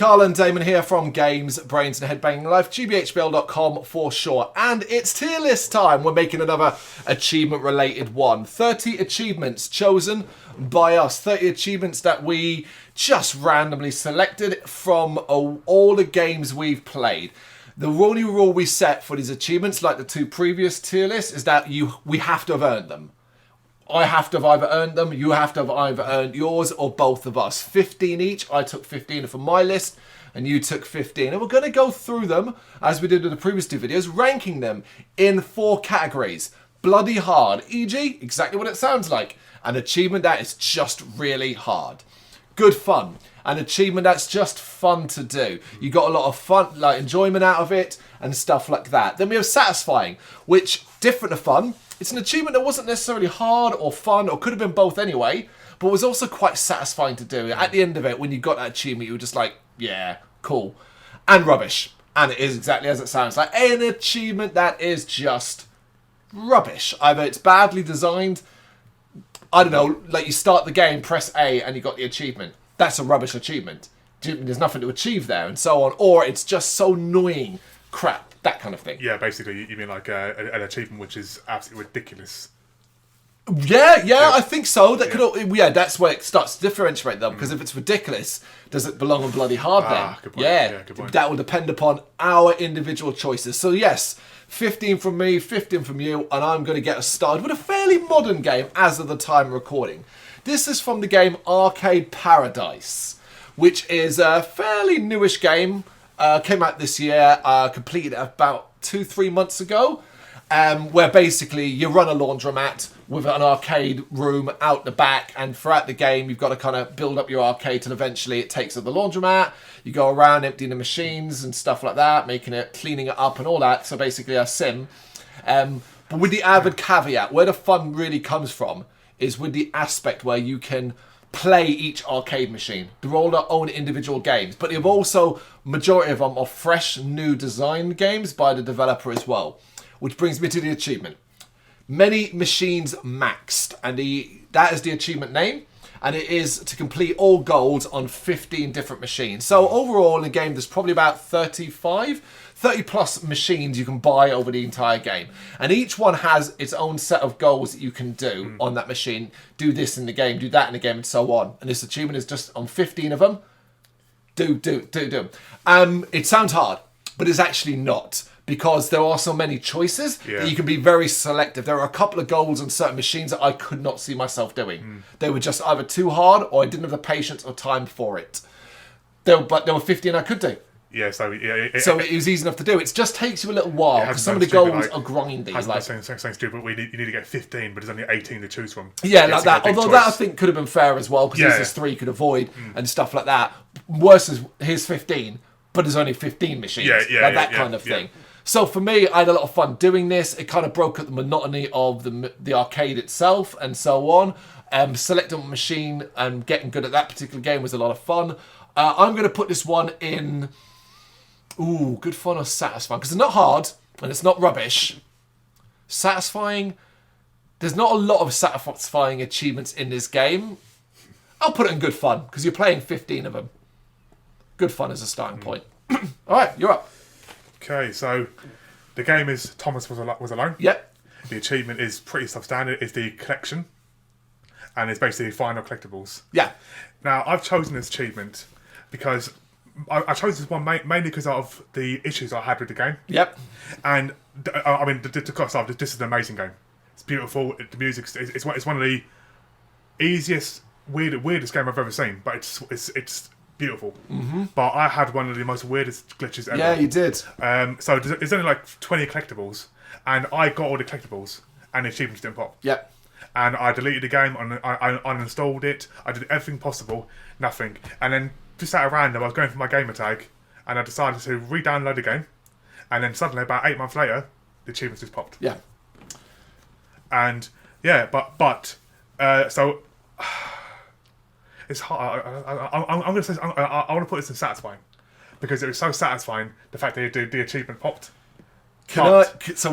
Carl and Damon here from Brrraaains A Head-Banging Life, gbhblofficial.com for sure. And it's tier list time. We're making another achievement-related one. 30 achievements chosen by us. 30 achievements that we just randomly selected from all the games we've played. The only rule we set for these achievements, like the two previous tier lists, is that we have to have earned them. I have to have either earned them, you have to have either earned yours, or both of us. 15 each. I took 15 from my list, and you took 15. And we're going to go through them, as we did in the previous two videos, ranking them in 4 categories. Bloody hard, e.g., exactly what it sounds like. An achievement that is just really hard. Good fun. An achievement that's just fun to do. You got a lot of fun, like enjoyment out of it, and stuff like that. Then we have satisfying, which, different to fun, it's an achievement that wasn't necessarily hard or fun, or could have been both anyway, but was also quite satisfying to do. At the end of it, when you got that achievement, you were just like, yeah, cool. And rubbish. And it is exactly as it sounds like. An achievement that is just rubbish. Either it's badly designed, I don't know, like you start the game, press A, and you got the achievement. That's a rubbish achievement. There's nothing to achieve there, and so on. Or it's just so annoying crap. That kind of thing. Yeah, basically, you mean like an achievement which is absolutely ridiculous. Yeah, I think so. That could, that's where it starts to differentiate them. Because if it's ridiculous, does it belong on bloody hard then? Good point. Yeah, good point. That will depend upon our individual choices. So yes, 15 from me, 15 from you, and I'm going to get us started with a fairly modern game as of the time of recording. This is from the game Arcade Paradise, which is a fairly newish game. Came out this year, completed about 2-3 months ago, where basically you run a laundromat with an arcade room out the back, and throughout the game you've got to kind of build up your arcade till eventually it takes over the laundromat. You go around emptying the machines and stuff like that, cleaning it up and all that, so basically a sim. But with the avid caveat, where the fun really comes from is with the aspect where you can play each arcade machine. They're all their own individual games, but they've also, majority of them are fresh, new design games by the developer as well. Which brings me to the achievement. Many machines maxed, and that is the achievement name, and it is to complete all goals on 15 different machines. So overall in the game there's probably about 30 plus machines you can buy over the entire game. And each one has its own set of goals that you can do on that machine. Do this in the game, do that in the game, and so on. And this achievement is just on 15 of them. Do. It sounds hard, but it's actually not. Because there are so many choices that you can be very selective. There are a couple of goals on certain machines that I could not see myself doing. They were just either too hard, or I didn't have the patience or time for it. But there were 15 I could do. Yeah, so it was easy enough to do. It just takes you a little while because some of the goals are grindy. Saying stupid, you need to get 15, but there's only 18 to choose from. Yeah, like that. Although that I think could have been fair as well, because there's 3 could avoid and stuff like that. Worse is here's 15, but there's only 15 machines. That kind of thing. So for me, I had a lot of fun doing this. It kind of broke up the monotony of the arcade itself and so on. Selecting a machine and getting good at that particular game was a lot of fun. I'm going to put this one in... Ooh, good fun or satisfying? Because it's not hard and it's not rubbish. Satisfying... There's not a lot of satisfying achievements in this game. I'll put it in good fun because you're playing 15 of them. Good fun as a starting point. All right, you're up. Okay, so the game is Thomas was alone. Yep. The achievement is pretty substandard. It's the collection, and it's basically final collectibles. Yeah. Now I've chosen this achievement because I chose this one mainly because of the issues I had with the game. Yep. And I mean, this is an amazing game. It's beautiful. The music. It's one of the easiest, weirdest game I've ever seen. But it's beautiful. But I had one of the most weirdest glitches ever. Yeah, you did. So there's only like 20 collectibles, and I got all the collectibles, and the achievements didn't pop. Yep. And I deleted the game, and I uninstalled it. I did everything possible, nothing. And then just at random, I was going for my gamer tag, and I decided to re-download the game, and then suddenly, about 8 months later, the achievements just popped. Yeah. And yeah, but so. It's hard. I'm going to say I want to put this in satisfying because it was so satisfying the fact that the achievement popped. Let's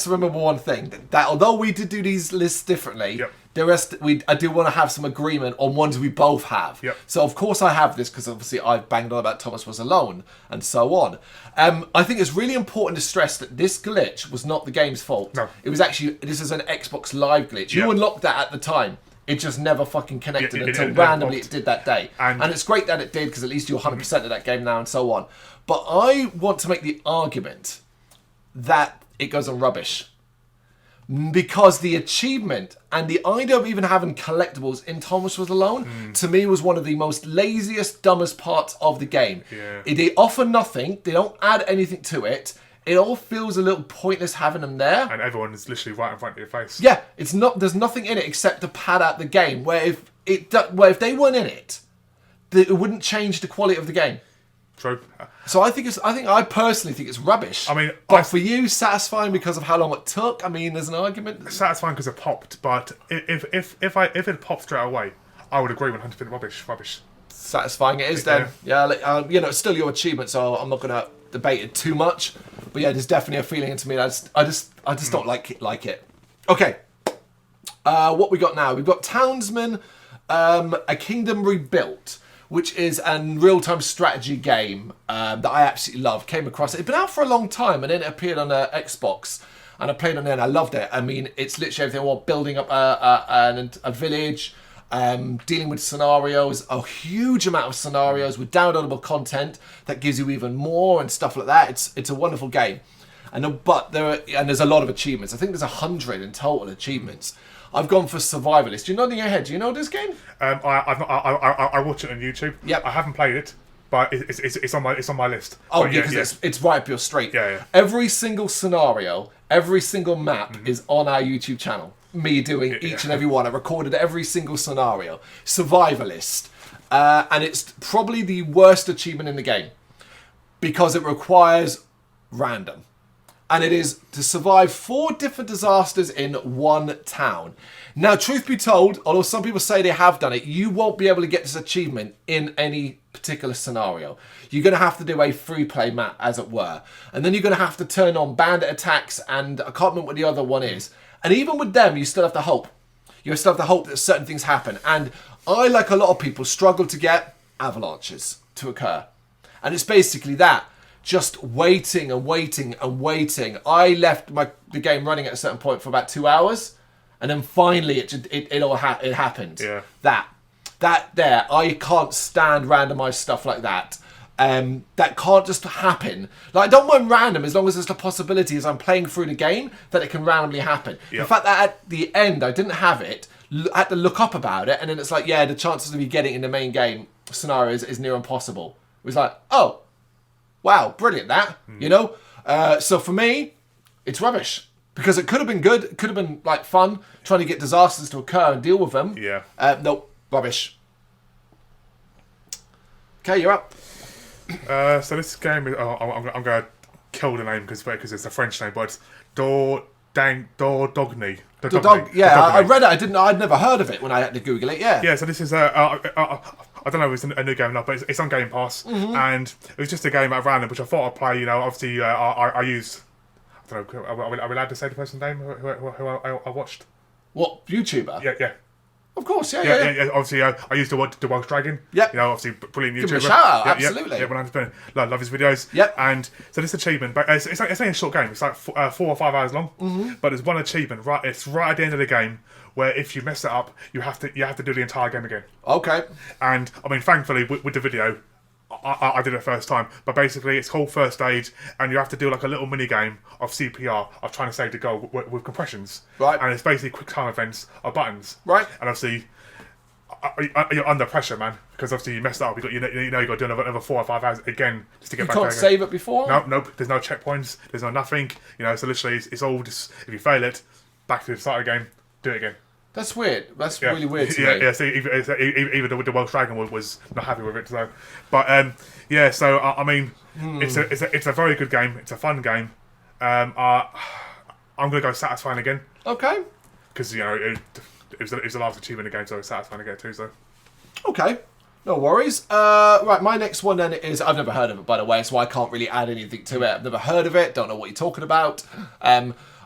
remember one thing, that although we did do these lists differently, I do want to have some agreement on ones we both have. Yep. So of course I have this because obviously I've banged on about Thomas Was Alone and so on. I think it's really important to stress that this glitch was not the game's fault. No. It was actually, this is an Xbox Live glitch. You Yep. unlocked that at the time. It just never fucking connected It until never randomly popped. it did that day. And it's great that it did because at least you're 100% of that game now and so on. But I want to make the argument that it goes on rubbish. Because the achievement and the idea of even having collectibles in Thomas Was Alone, to me, was one of the most laziest, dumbest parts of the game. Yeah. They offer nothing. They don't add anything to it. It all feels a little pointless having them there. And everyone is literally right in front of your face. Yeah, it's not. There's nothing in it except to pad out the game. Where if they weren't in it, it wouldn't change the quality of the game. True. So I personally think it's rubbish. I mean, but for you, satisfying because of how long it took. I mean, there's an argument. Satisfying because it popped, but if it popped straight away, I would agree 100% rubbish. Satisfying it is then. Yeah, it's still your achievement, so I'm not going to debate it too much. But yeah, there's definitely a feeling into me. I just don't like it. Okay. What we got now? We've got Townsman, A Kingdom Rebuilt, which is a real-time strategy game that I absolutely love. Came across it. It's been out for a long time, and then it appeared on Xbox, and I played on it, and I loved it. I mean, it's literally everything. While building up a village, dealing with scenarios, a huge amount of scenarios with downloadable content that gives you even more and stuff like that. It's a wonderful game, and there's a lot of achievements. I think there's 100 in total achievements. I've gone for Survivalist. You're nodding your head. Do you know this game? I watch it on YouTube. Yep. I haven't played it, but it's on my list. Oh, but because it's right up your street. Yeah. Every single scenario, every single map is on our YouTube channel. Me doing each and every one. I recorded every single scenario. Survivalist. And it's probably the worst achievement in the game because it requires random. And it is to survive 4 different disasters in one town. Now, truth be told, although some people say they have done it, you won't be able to get this achievement in any particular scenario. You're going to have to do a free play map, as it were. And then you're going to have to turn on bandit attacks, and I can't remember what the other one is. And even with them, you still have to hope. You still have to hope that certain things happen. And I, like a lot of people, struggle to get avalanches to occur. And it's basically that. Just waiting and waiting and waiting. I left the game running at a certain point for about 2 hours, and then finally it happened. Yeah. That there, I can't stand randomized stuff like that. That can't just happen. Like, I don't mind random as long as there's the possibility as I'm playing through the game that it can randomly happen. Yep. The fact that at the end I didn't have it, I had to look up about it, and then it's like, yeah, the chances of me getting in the main game scenario is near impossible. It was like, oh. Wow, brilliant that, you know? So for me, it's rubbish. Because it could have been good. It could have been, like, fun, trying to get disasters to occur and deal with them. Yeah. Nope, rubbish. Okay, you're up. So this game is... I'm going to kill the name because it's a French name, but it's Dogney. I read it. I'd never heard of it when I had to Google it, yeah. Yeah, so this is I don't know if it's a new game or not, but it's on Game Pass, and it was just a game at random, which I thought I'd play. You know, obviously I used. I don't know. Are we allowed to say the person's name who I watched? What, YouTuber? Yeah. Of course, yeah. Obviously, I used the Welsh Dragon. Yep. You know, obviously, brilliant YouTuber. Give him a shout out, absolutely. Yeah, 100%. Love his videos. Yep. And so this achievement, but it's only a short game. It's like 4 or 5 hours long. But there's one achievement it's right at the end of the game where if you mess it up, you have to do the entire game again. Okay. And I mean, thankfully, with the video, I did it first time. But basically, it's called First Aid, and you have to do like a little mini game of CPR of trying to save the goal with compressions. Right. And it's basically quick time events of buttons. Right. And obviously, you're under pressure, man, because obviously you messed up. You got to do another 4 or 5 hours again just to get back. You can't save it before. Nope. There's no checkpoints. There's no nothing. You know, so literally, it's all just if you fail it, back to the start of the game, do it again. That's weird. That's really weird to me. Yeah. So even the Welsh Dragon was not happy with it. So, but yeah. So I mean, it's a very good game. It's a fun game. I'm gonna go satisfying again. Okay. Because you know it was the last achievement in the game, so it's satisfying again too. So. Okay. No worries. Right, my next one then is... I've never heard of it, by the way, so I can't really add anything to it. I've never heard of it. Don't know what you're talking about.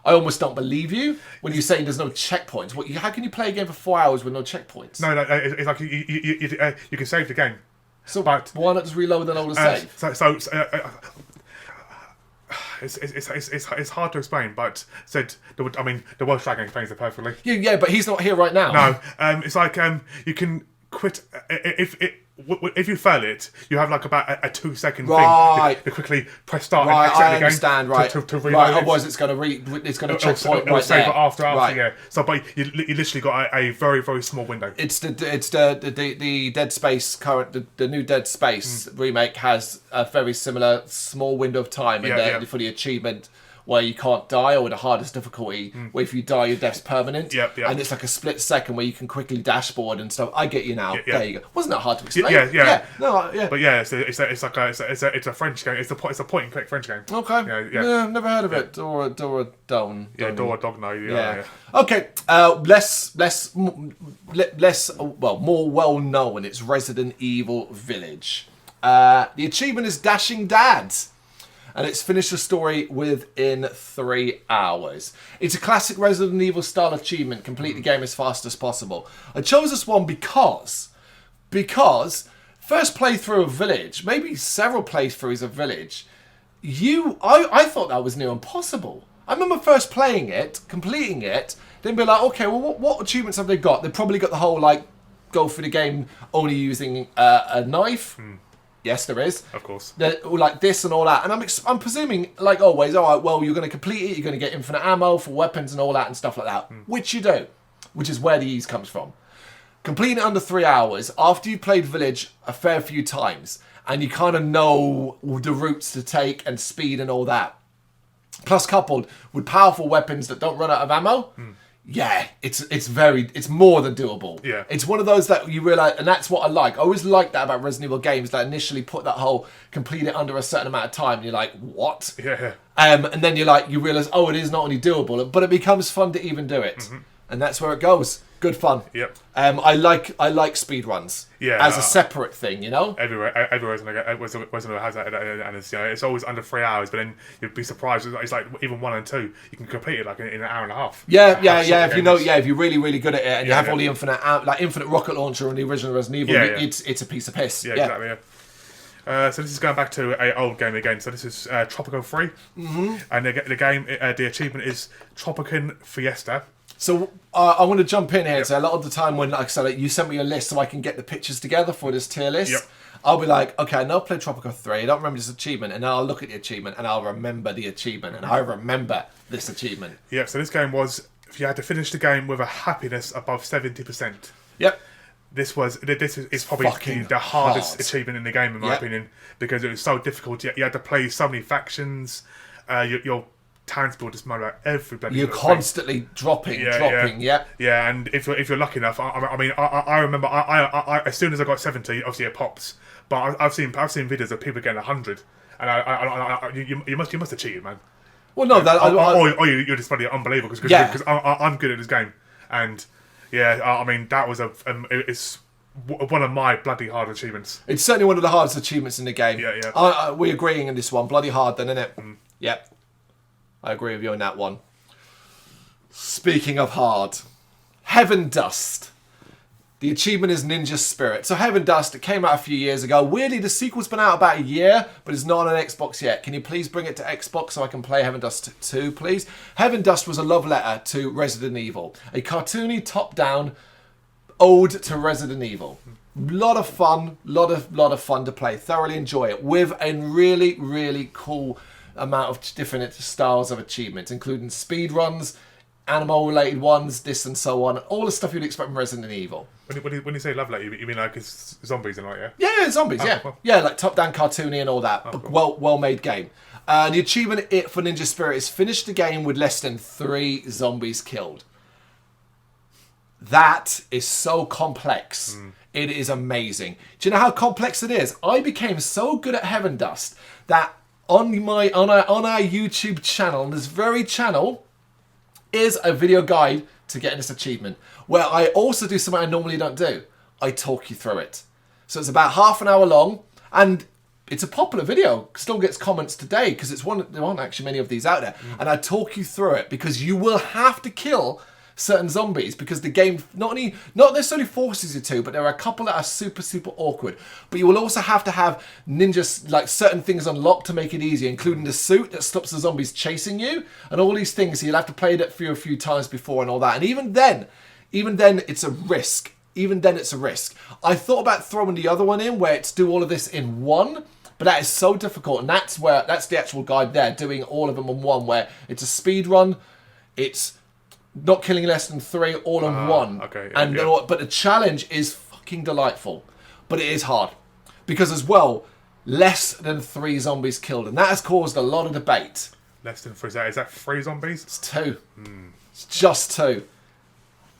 I almost don't believe you when you're saying there's no checkpoints. How can you play a game for 4 hours with no checkpoints? No, it's like you can save the game. So but why not just reload and all the save? It's hard to explain, but the Welsh Dragon explains it perfectly. Yeah, but he's not here right now. No, it's like you can quit if you fail it. You have like about a 2-second thing to quickly press start and exit I the understand. game Right, to reload right. it. Otherwise, it's going to checkpoint It'll right save there. it after, right. yeah. So, but you literally got a very, very small window. It's the Dead Space the new Dead Space remake has a very similar small window of time for the achievement where you can't die, or the hardest difficulty where if you die your death's permanent. And it's like a split second where you can quickly dashboard and stuff. I get you now. There you go. Wasn't that hard to explain? Yeah. No, yeah. But yeah, it's a French game. It's a point and click French game. Okay. Yeah, never heard of it. Dora Don. Yeah, Dora Dogno. Yeah. Okay. More well known. It's Resident Evil Village. The achievement is Dashing Dad. And it's finished the story within 3 hours. It's a classic Resident Evil style achievement. Complete the game as fast as possible. I chose this one because first playthrough of Village, maybe several playthroughs of Village, I thought that was near impossible. I remember first playing it, completing it, then be like, okay, well, what achievements have they got? They've probably got the whole, like, go through the game only using a knife. Yes, there is. Of course. Like this and all that. And I'm presuming, like always, all right, well, you're going to complete it, you're going to get infinite ammo for weapons and all that and stuff like that. Which you do. Which is where the ease comes from. Completing it under 3 hours, after you've played Village a fair few times, and you kind of know the routes to take and speed and all that, plus coupled with powerful weapons that don't run out of ammo, yeah, it's more than doable. Yeah. It's one of those that you realise, and that's what I like. I always like that about Resident Evil games, that initially put that whole complete it under a certain amount of time, and you're like, what? Yeah. And then you realise, oh, it is not only doable, but it becomes fun to even do it. And that's where it goes. Good fun. Yep. I like speed runs. Yeah. As a separate thing, you know. Everywhere has that, and it's always under 3 hours. But then you'd be surprised. It's like even 1 and 2, you can complete it like in an hour and a half. Yeah. If you're really, really good at it, and you have all the infinite rocket launcher on the original Resident Evil, it's a piece of piss. Yeah, exactly. Yeah. So this is going back to an old game again. So this is Tropico 3, and the achievement is Tropican Fiesta. So I want to jump in here and say a lot of the time when, like I said, you sent me a list so I can get the pictures together for this tier list, I'll be like, okay, I know I played Tropico 3, I don't remember this achievement, and then I'll look at the achievement and I'll remember the achievement, and I remember this achievement. Yeah, so this game was, if you had to finish the game with a happiness above 70%. Yep. This is probably the hardest achievement in the game, in my opinion, because it was so difficult. You had to play so many factions. Your townspeople just murder every bloody You're constantly dropping. Yeah, and if you're lucky enough, I remember I as soon as I got 70, obviously it pops. But I've seen videos of people getting 100, and you must have cheated, man. Well, no, you're just bloody unbelievable because I'm good at this game, and that was it's one of my bloody hard achievements. It's certainly one of the hardest achievements in the game. Yeah. We're agreeing in this one. Bloody hard, then, isn't it? Yep. I agree with you on that one. Speaking of hard, Heaven Dust. The achievement is Ninja Spirit. So Heaven Dust, it came out a few years ago. Weirdly, the sequel's been out about a year, but it's not on Xbox yet. Can you please bring it to Xbox so I can play Heaven Dust 2, please? Heaven Dust was a love letter to Resident Evil. A cartoony, top-down ode to Resident Evil. Lot of fun to play. Thoroughly enjoy it with a really, really cool amount of different styles of achievements, including speed runs, animal-related ones, this and so on. All the stuff you'd expect from Resident Evil. When you say love letter, you mean like it's zombies and like, yeah? Yeah, zombies, Cool. Yeah, like top-down cartoony and all that. Cool. Well-made game. The achievement for Ninja Spirit is finish the game with less than 3 zombies killed. That is so complex. It is amazing. Do you know how complex it is? I became so good at Heaven Dust that on our YouTube channel, on this very channel, is a video guide to getting this achievement, where I also do something I normally don't do. I talk you through it. So it's about half an hour long, and it's a popular video, still gets comments today, because there aren't actually many of these out there. And I talk you through it, because you will have to kill certain zombies, because the game not necessarily forces you to, but there are a couple that are super, super awkward. But you will also have to have ninjas, like certain things unlocked to make it easier, including the suit that stops the zombies chasing you, and all these things. So you'll have to play that through a few times before and all that. And even then, it's a risk. Even then, it's a risk. I thought about throwing the other one in, where it's do all of this in one, but that is so difficult. And that's the actual guide there, doing all of them in one, where it's a speed run. It's not killing less than 3 all in one. Okay. And but the challenge is fucking delightful, but it is hard, because as well, less than 3 zombies killed, and that has caused a lot of debate. Less than 3. Is that 3 zombies? It's 2. It's just 2.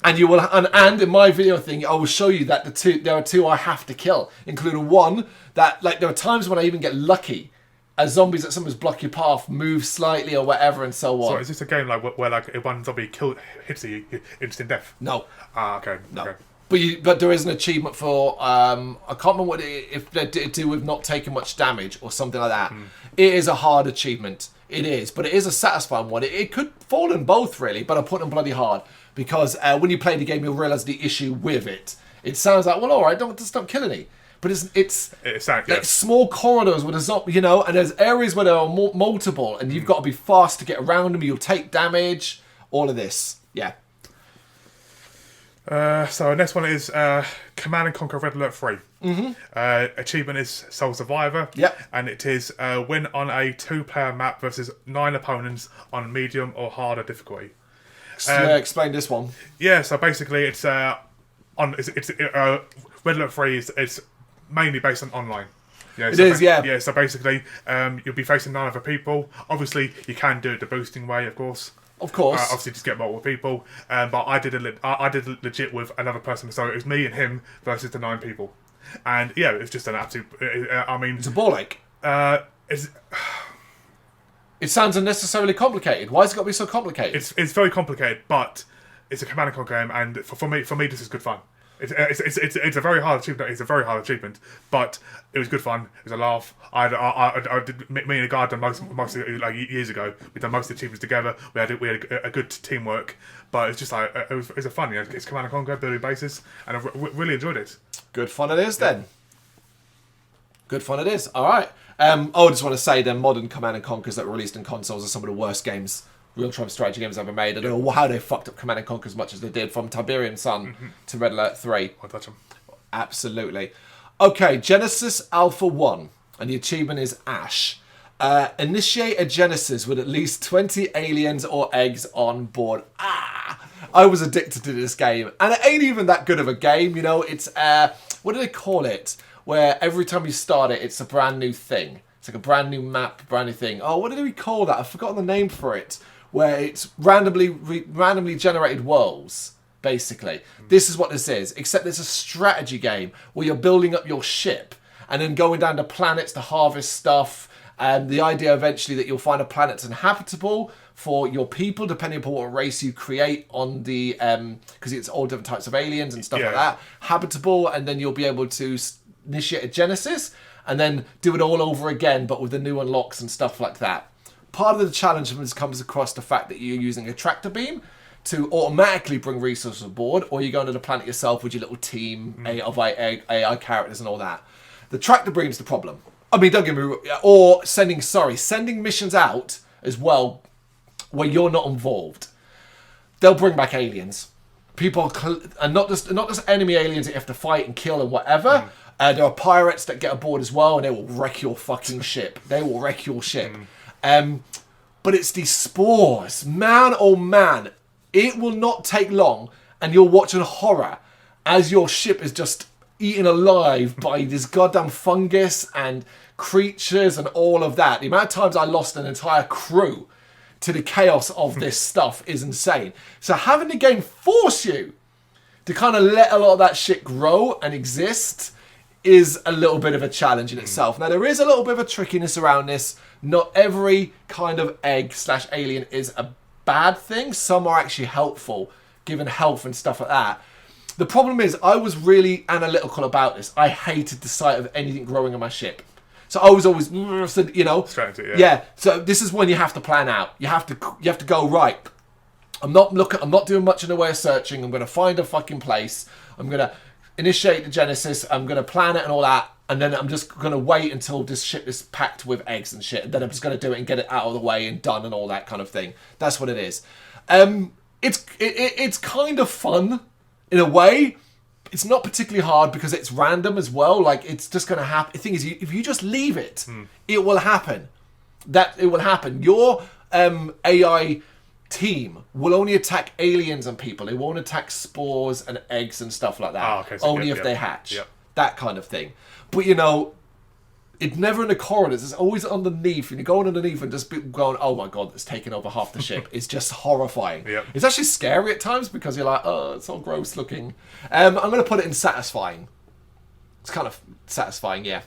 And you will, and in my video thing, I will show you that there are 2 I have to kill, including one that, like, there are times when I even get lucky, as zombies that sometimes block your path, move slightly or whatever, and so on. So is this a game like where like if one zombie hits you, instant death? No. Okay. No. Okay. But there is an achievement for I can't remember if they do with not taking much damage or something like that. It is a hard achievement. It is, but it is a satisfying one. It could fall in both, really, but I put them bloody hard, because when you play the game, you'll realise the issue with it. It sounds like, well, all right, don't kill any. But it's like small corridors with a zombie, and there's areas where there are multiple, and you've got to be fast to get around them. You'll take damage. All of this, yeah. So next one is Command and Conquer Red Alert 3. Achievement is Sole Survivor. Yep. And it is win on a 2-player map versus 9 opponents on medium or harder difficulty. Explain this one. Yeah. So basically, it's Red Alert 3 is mainly based on online. Yeah, Yeah, so basically, you'll be facing 9 other people. Obviously, you can do it the boosting way, of course. Of course. Obviously, just get multiple people. But I did it legit with another person. So it was me and him versus the 9 people. And yeah, it's just an absolute. It's a ball ache. It sounds unnecessarily complicated. Why has it got to be so complicated? It's very complicated, but it's a Command and Conquer game, and for me, this is good fun. It's a very hard achievement. It's a very hard achievement, but it was good fun. It was a laugh. I did, me and a guy done most like years ago. We done most of the achievements together. We had a good teamwork, but it's just like it was a fun. It's Command and Conquer building bases, and I really enjoyed it. Good fun it is then. Good fun it is. All right. I just want to say the modern Command and Conquers that were released in consoles are some of the worst games, real-time strategy games ever made. I don't know how they fucked up Command and Conquer as much as they did, from Tiberium Sun to Red Alert 3. I'll touch them. Absolutely. Okay, Genesis Alpha 1, and the achievement is Ash. Initiate a Genesis with at least 20 aliens or eggs on board. I was addicted to this game, and it ain't even that good of a game, It's, what do they call it? Where every time you start it, it's a brand new thing. It's like a brand new map, brand new thing. Oh, what did we call that? I've forgotten the name for it. Where it's randomly generated worlds, basically. This is what this is, except it's a strategy game where you're building up your ship and then going down to planets to harvest stuff. And the idea eventually that you'll find a planet that's inhabitable for your people, depending upon what race you create on the... because it's all different types of aliens and stuff like that. Habitable, and then you'll be able to initiate a Genesis and then do it all over again, but with the new unlocks and stuff like that. Part of the challenge comes across the fact that you're using a tractor beam to automatically bring resources aboard, or you're going to the planet yourself with your little team of AI characters and all that. The tractor beam's the problem. I mean, don't get me wrong. Or sending missions out as well where you're not involved. They'll bring back aliens. People, and not just enemy aliens that you have to fight and kill and whatever. There are pirates that get aboard as well, and they will wreck your fucking ship. They will wreck your ship. But it's these spores. Man, oh man. It will not take long, and you're watching horror as your ship is just eaten alive by this goddamn fungus and creatures and all of that. The amount of times I lost an entire crew to the chaos of this stuff is insane. So having the game force you to kind of let a lot of that shit grow and exist is a little bit of a challenge in itself. Now, there is a little bit of a trickiness around this. Not every kind of egg/alien is a bad thing. Some are actually helpful, given health and stuff like that. The problem is, I was really analytical about this. I hated the sight of anything growing on my ship. So I was always, you know, Straight into it, yeah. So this is when you have to plan out. You have to go right. I'm not doing much in the way of searching. I'm going to find a fucking place. I'm going to initiate the Genesis. I'm going to plan it and all that. And then I'm just going to wait until this shit is packed with eggs and shit. And then I'm just going to do it and get it out of the way and done and all that kind of thing. That's what it is. It's kind of fun in a way. It's not particularly hard because it's random as well. Like, it's just going to happen. The thing is, if you just leave it, it will happen. It will happen. Your AI team will only attack aliens and people. They won't attack spores and eggs and stuff like that. Oh, okay, so only if they hatch. Yep. That kind of thing. But, you know, it's never in the corridors. It's always underneath. And you're going underneath and just going, oh my God, it's taking over half the ship. It's just horrifying. Yep. It's actually scary at times because you're like, oh, it's all gross looking. I'm going to put it in satisfying. It's kind of satisfying, yeah.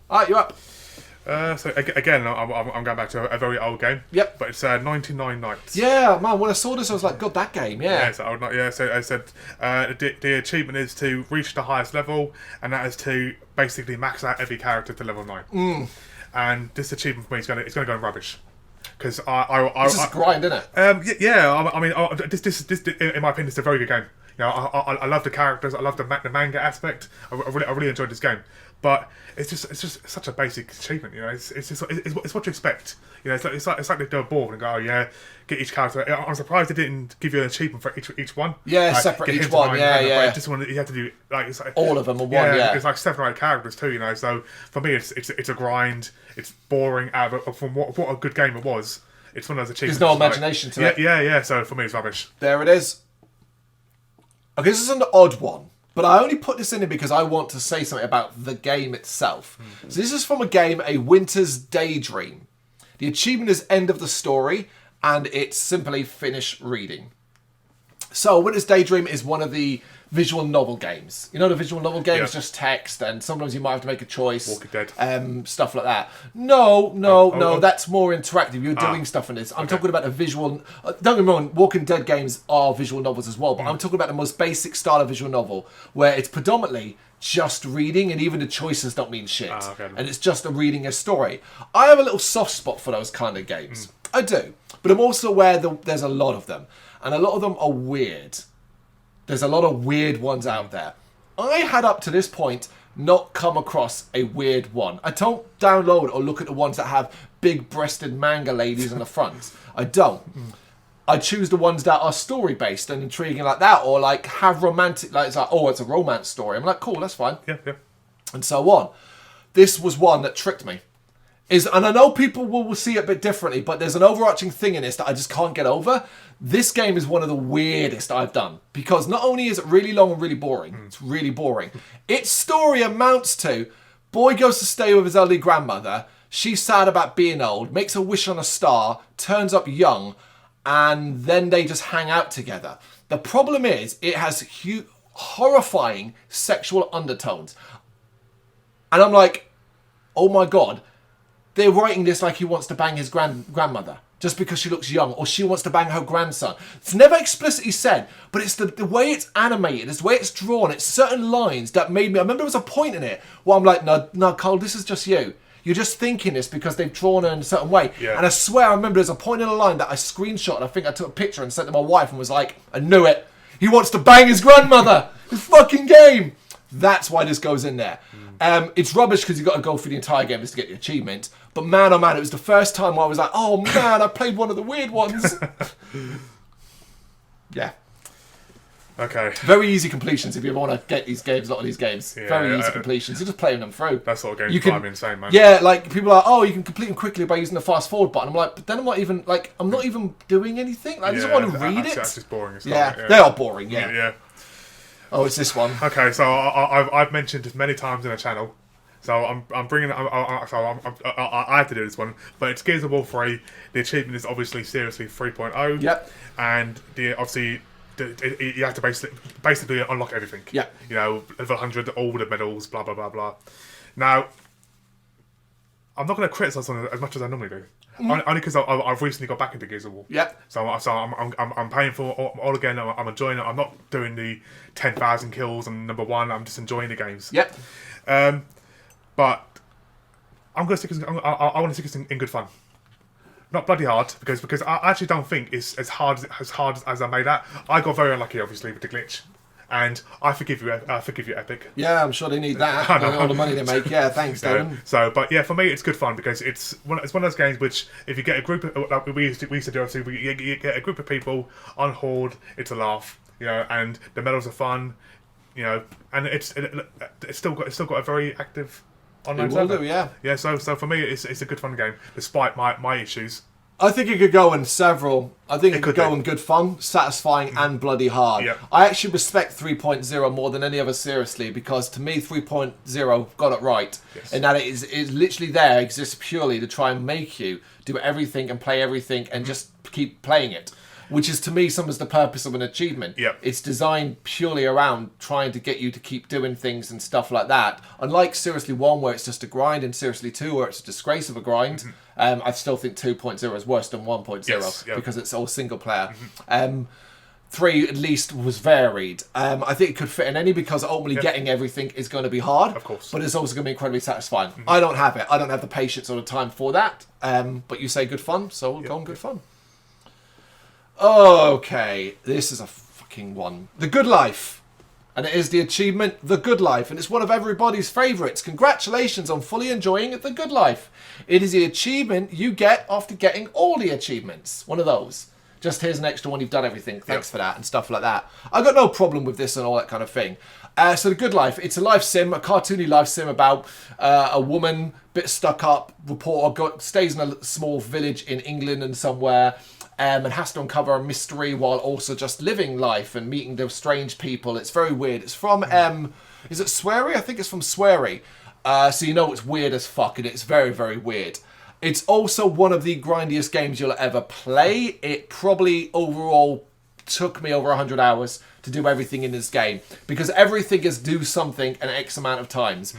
All right, you're up. So again, I'm going back to a very old game. Yep. But it's 99 Nights. Yeah, man. When I saw this, I was like, God, that game. Yeah. So I said the achievement is to reach the highest level, and that is to basically max out every character to level 9. And this achievement for me is going to go in rubbish. Because This is grind, isn't it? This in my opinion, is a very good game. You know, I love the characters. I love the manga aspect. I really enjoyed this game. But it's just such a basic achievement, you know. It's what you expect, you know. It's like they do a board and go, oh yeah, get each character. I'm surprised they didn't give you an achievement for each one. Yeah, like, separate each one. Yeah. Just one you have to do like it's like all of them are one. Yeah, it's like 7 or 8 characters too, you know. So for me, it's a grind. It's boring. From what a good game it was. It's one of those achievements. There's no imagination to it. Yeah. So for me, it's rubbish. There it is. Okay, this is an odd one. But I only put this in here because I want to say something about the game itself. So this is from a game, A Winter's Daydream. The achievement is end of the story, and it's simply finish reading. So Winter's Daydream is one of the visual novel games. You know the visual novel game is just text, and sometimes you might have to make a choice. Walking Dead. Stuff like that. No, that's more interactive. You're doing stuff in this. I'm talking about a visual... don't get me wrong, Walking Dead games are visual novels as well, but I'm talking about the most basic style of visual novel, where it's predominantly just reading, and even the choices don't mean shit. And it's just reading a story. I have a little soft spot for those kind of games. I do. But I'm also aware that there's a lot of them. And a lot of them are weird. There's a lot of weird ones out there. I had up to this point not come across a weird one. I don't download or look at the ones that have big-breasted manga ladies on the front. I don't. I choose the ones that are story-based and intriguing like that, or like have romantic, like it's like, oh, it's a romance story. I'm like, cool, that's fine. Yeah. And so on. This was one that tricked me. And I know people will see it a bit differently, but there's an overarching thing in this that I just can't get over. This game is one of the weirdest I've done, because not only is it really long and really boring, it's really boring. Its story amounts to, boy goes to stay with his elderly grandmother, she's sad about being old, makes a wish on a star, turns up young, and then they just hang out together. The problem is, it has horrifying sexual undertones. And I'm like, oh my God, they're writing this like he wants to bang his grandmother just because she looks young, or she wants to bang her grandson. It's never explicitly said, but it's the way it's animated, it's the way it's drawn, it's certain lines that made me... I remember there was a point in it where I'm like, no, Carl, this is just you. You're just thinking this because they've drawn her in a certain way. Yeah. And I swear I remember there's a point in a line that I screenshot, and I think I took a picture and sent to my wife and was like, I knew it. He wants to bang his grandmother. His fucking game. That's why this goes in there. It's rubbish because you've got to go through the entire game just to get the achievement. But man, oh man, it was the first time where I was like, oh man, I played one of the weird ones. Yeah. Okay. Very easy completions if you ever want to get these games, a lot of these games. Yeah, very easy completions. You're just playing them through. That sort of games drive me insane, man. Yeah, like people are like, oh, you can complete them quickly by using the fast forward button. I'm like, but then I'm not even doing anything. Like, I just want to read it. That's just boring as yeah, they are boring, yeah. Oh, it's this one. Okay, so I've mentioned this many times in the channel. So I'm bringing. I have to do this one, but it's Gears of War 3. The achievement is obviously seriously 3.0. Yep. And you have to basically unlock everything. Yeah. You know, level 100, all the medals, blah blah blah blah. Now, I'm not going to criticize on it as much as I normally do. Only because I've recently got back into Gears of War. Yep. So I'm paying for all again. I'm enjoying it. I'm not doing the 10,000 kills and number one. I'm just enjoying the games. Yep. But I'm gonna stick. I want to stick this in good fun. Not bloody hard because I actually don't think it's as hard as I made out. I got very unlucky, obviously, with the glitch, and I forgive you, Epic. Yeah, I'm sure they need that. All the money they make. Yeah, thanks, Damon. But yeah, for me, it's good fun because it's one of those games which, if you get a group of, like we used to do, obviously, you get a group of people on Horde, it's a laugh, and the medals are fun, and it's still got a very active online server. Yeah. Yeah, so for me, it's a good fun game despite my issues. I think it could go in several. I think it could go in good fun, satisfying, and bloody hard. Yep. I actually respect 3.0 more than any other, seriously, because to me 3.0 got it right. Yes. In that it is literally there, exists purely to try and make you do everything and play everything and just keep playing it. Which is, to me, sometimes the purpose of an achievement. Yep. It's designed purely around trying to get you to keep doing things and stuff like that. Unlike Seriously 1, where it's just a grind, and Seriously 2, where it's a disgrace of a grind, I still think 2.0 is worse than 1.0 Yes, yep. because it's all single player. 3, at least, was varied. I think it could fit in any because ultimately getting everything is going to be hard. Of course. But it's also going to be incredibly satisfying. I don't have it. I don't have the patience or the time for that. But you say good fun, so we'll go on good fun. Okay, this is a fucking one. The Good Life. And it is the achievement, The Good Life. And it's one of everybody's favourites. Congratulations on fully enjoying The Good Life. It is the achievement you get after getting all the achievements. One of those. Just here's an extra one, you've done everything. Thanks for that, and stuff like that. I got no problem with this and all that kind of thing. So The Good Life, it's a life sim, a cartoony life sim about a woman, bit stuck up, reporter, stays in a small village in England and somewhere, and has to uncover a mystery while also just living life and meeting those strange people. It's very weird. It's from, is it Swery? I think it's from Swery. So you know it's weird as fuck, and it's very, very weird. It's also one of the grindiest games you'll ever play. It probably overall took me over 100 hours to do everything in this game, because everything is do something an X amount of times.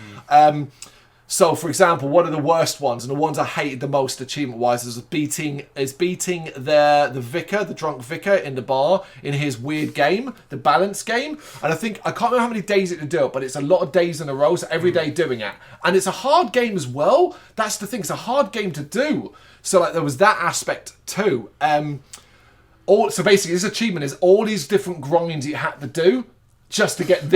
So, for example, one of the worst ones, and the ones I hated the most achievement-wise, is beating the vicar, the drunk vicar in the bar in his weird game, the balance game. And I can't remember how many days it to do it, but it's a lot of days in a row, so every day doing it. And it's a hard game as well. That's the thing, it's a hard game to do. So, like, there was that aspect too. So basically, this achievement is all these different grinds you had to do just to get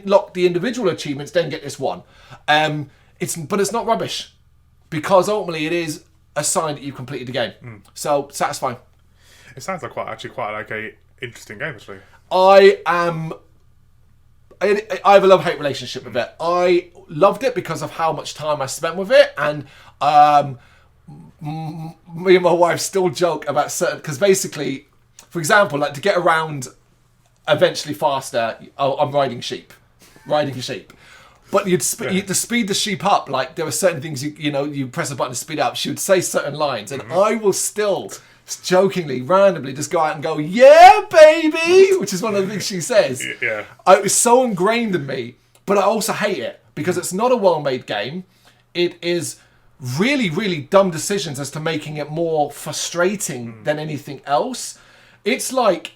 lock the individual achievements, then get this one. But it's not rubbish, because ultimately it is a sign that you've completed the game. So satisfying. It sounds like quite a interesting game, actually. I have a love-hate relationship with it. I loved it because of how much time I spent with it, and me and my wife still joke about certain, because basically, for example, like to get around eventually faster, I'm riding sheep. But to speed the sheep up, like there were certain things you press a button to speed up. She would say certain lines, and I will still jokingly, randomly, just go out and go, "Yeah, baby," which is one of the things she says. Yeah, it was so ingrained in me, but I also hate it because it's not a well-made game. It is really, really dumb decisions as to making it more frustrating than anything else. It's like.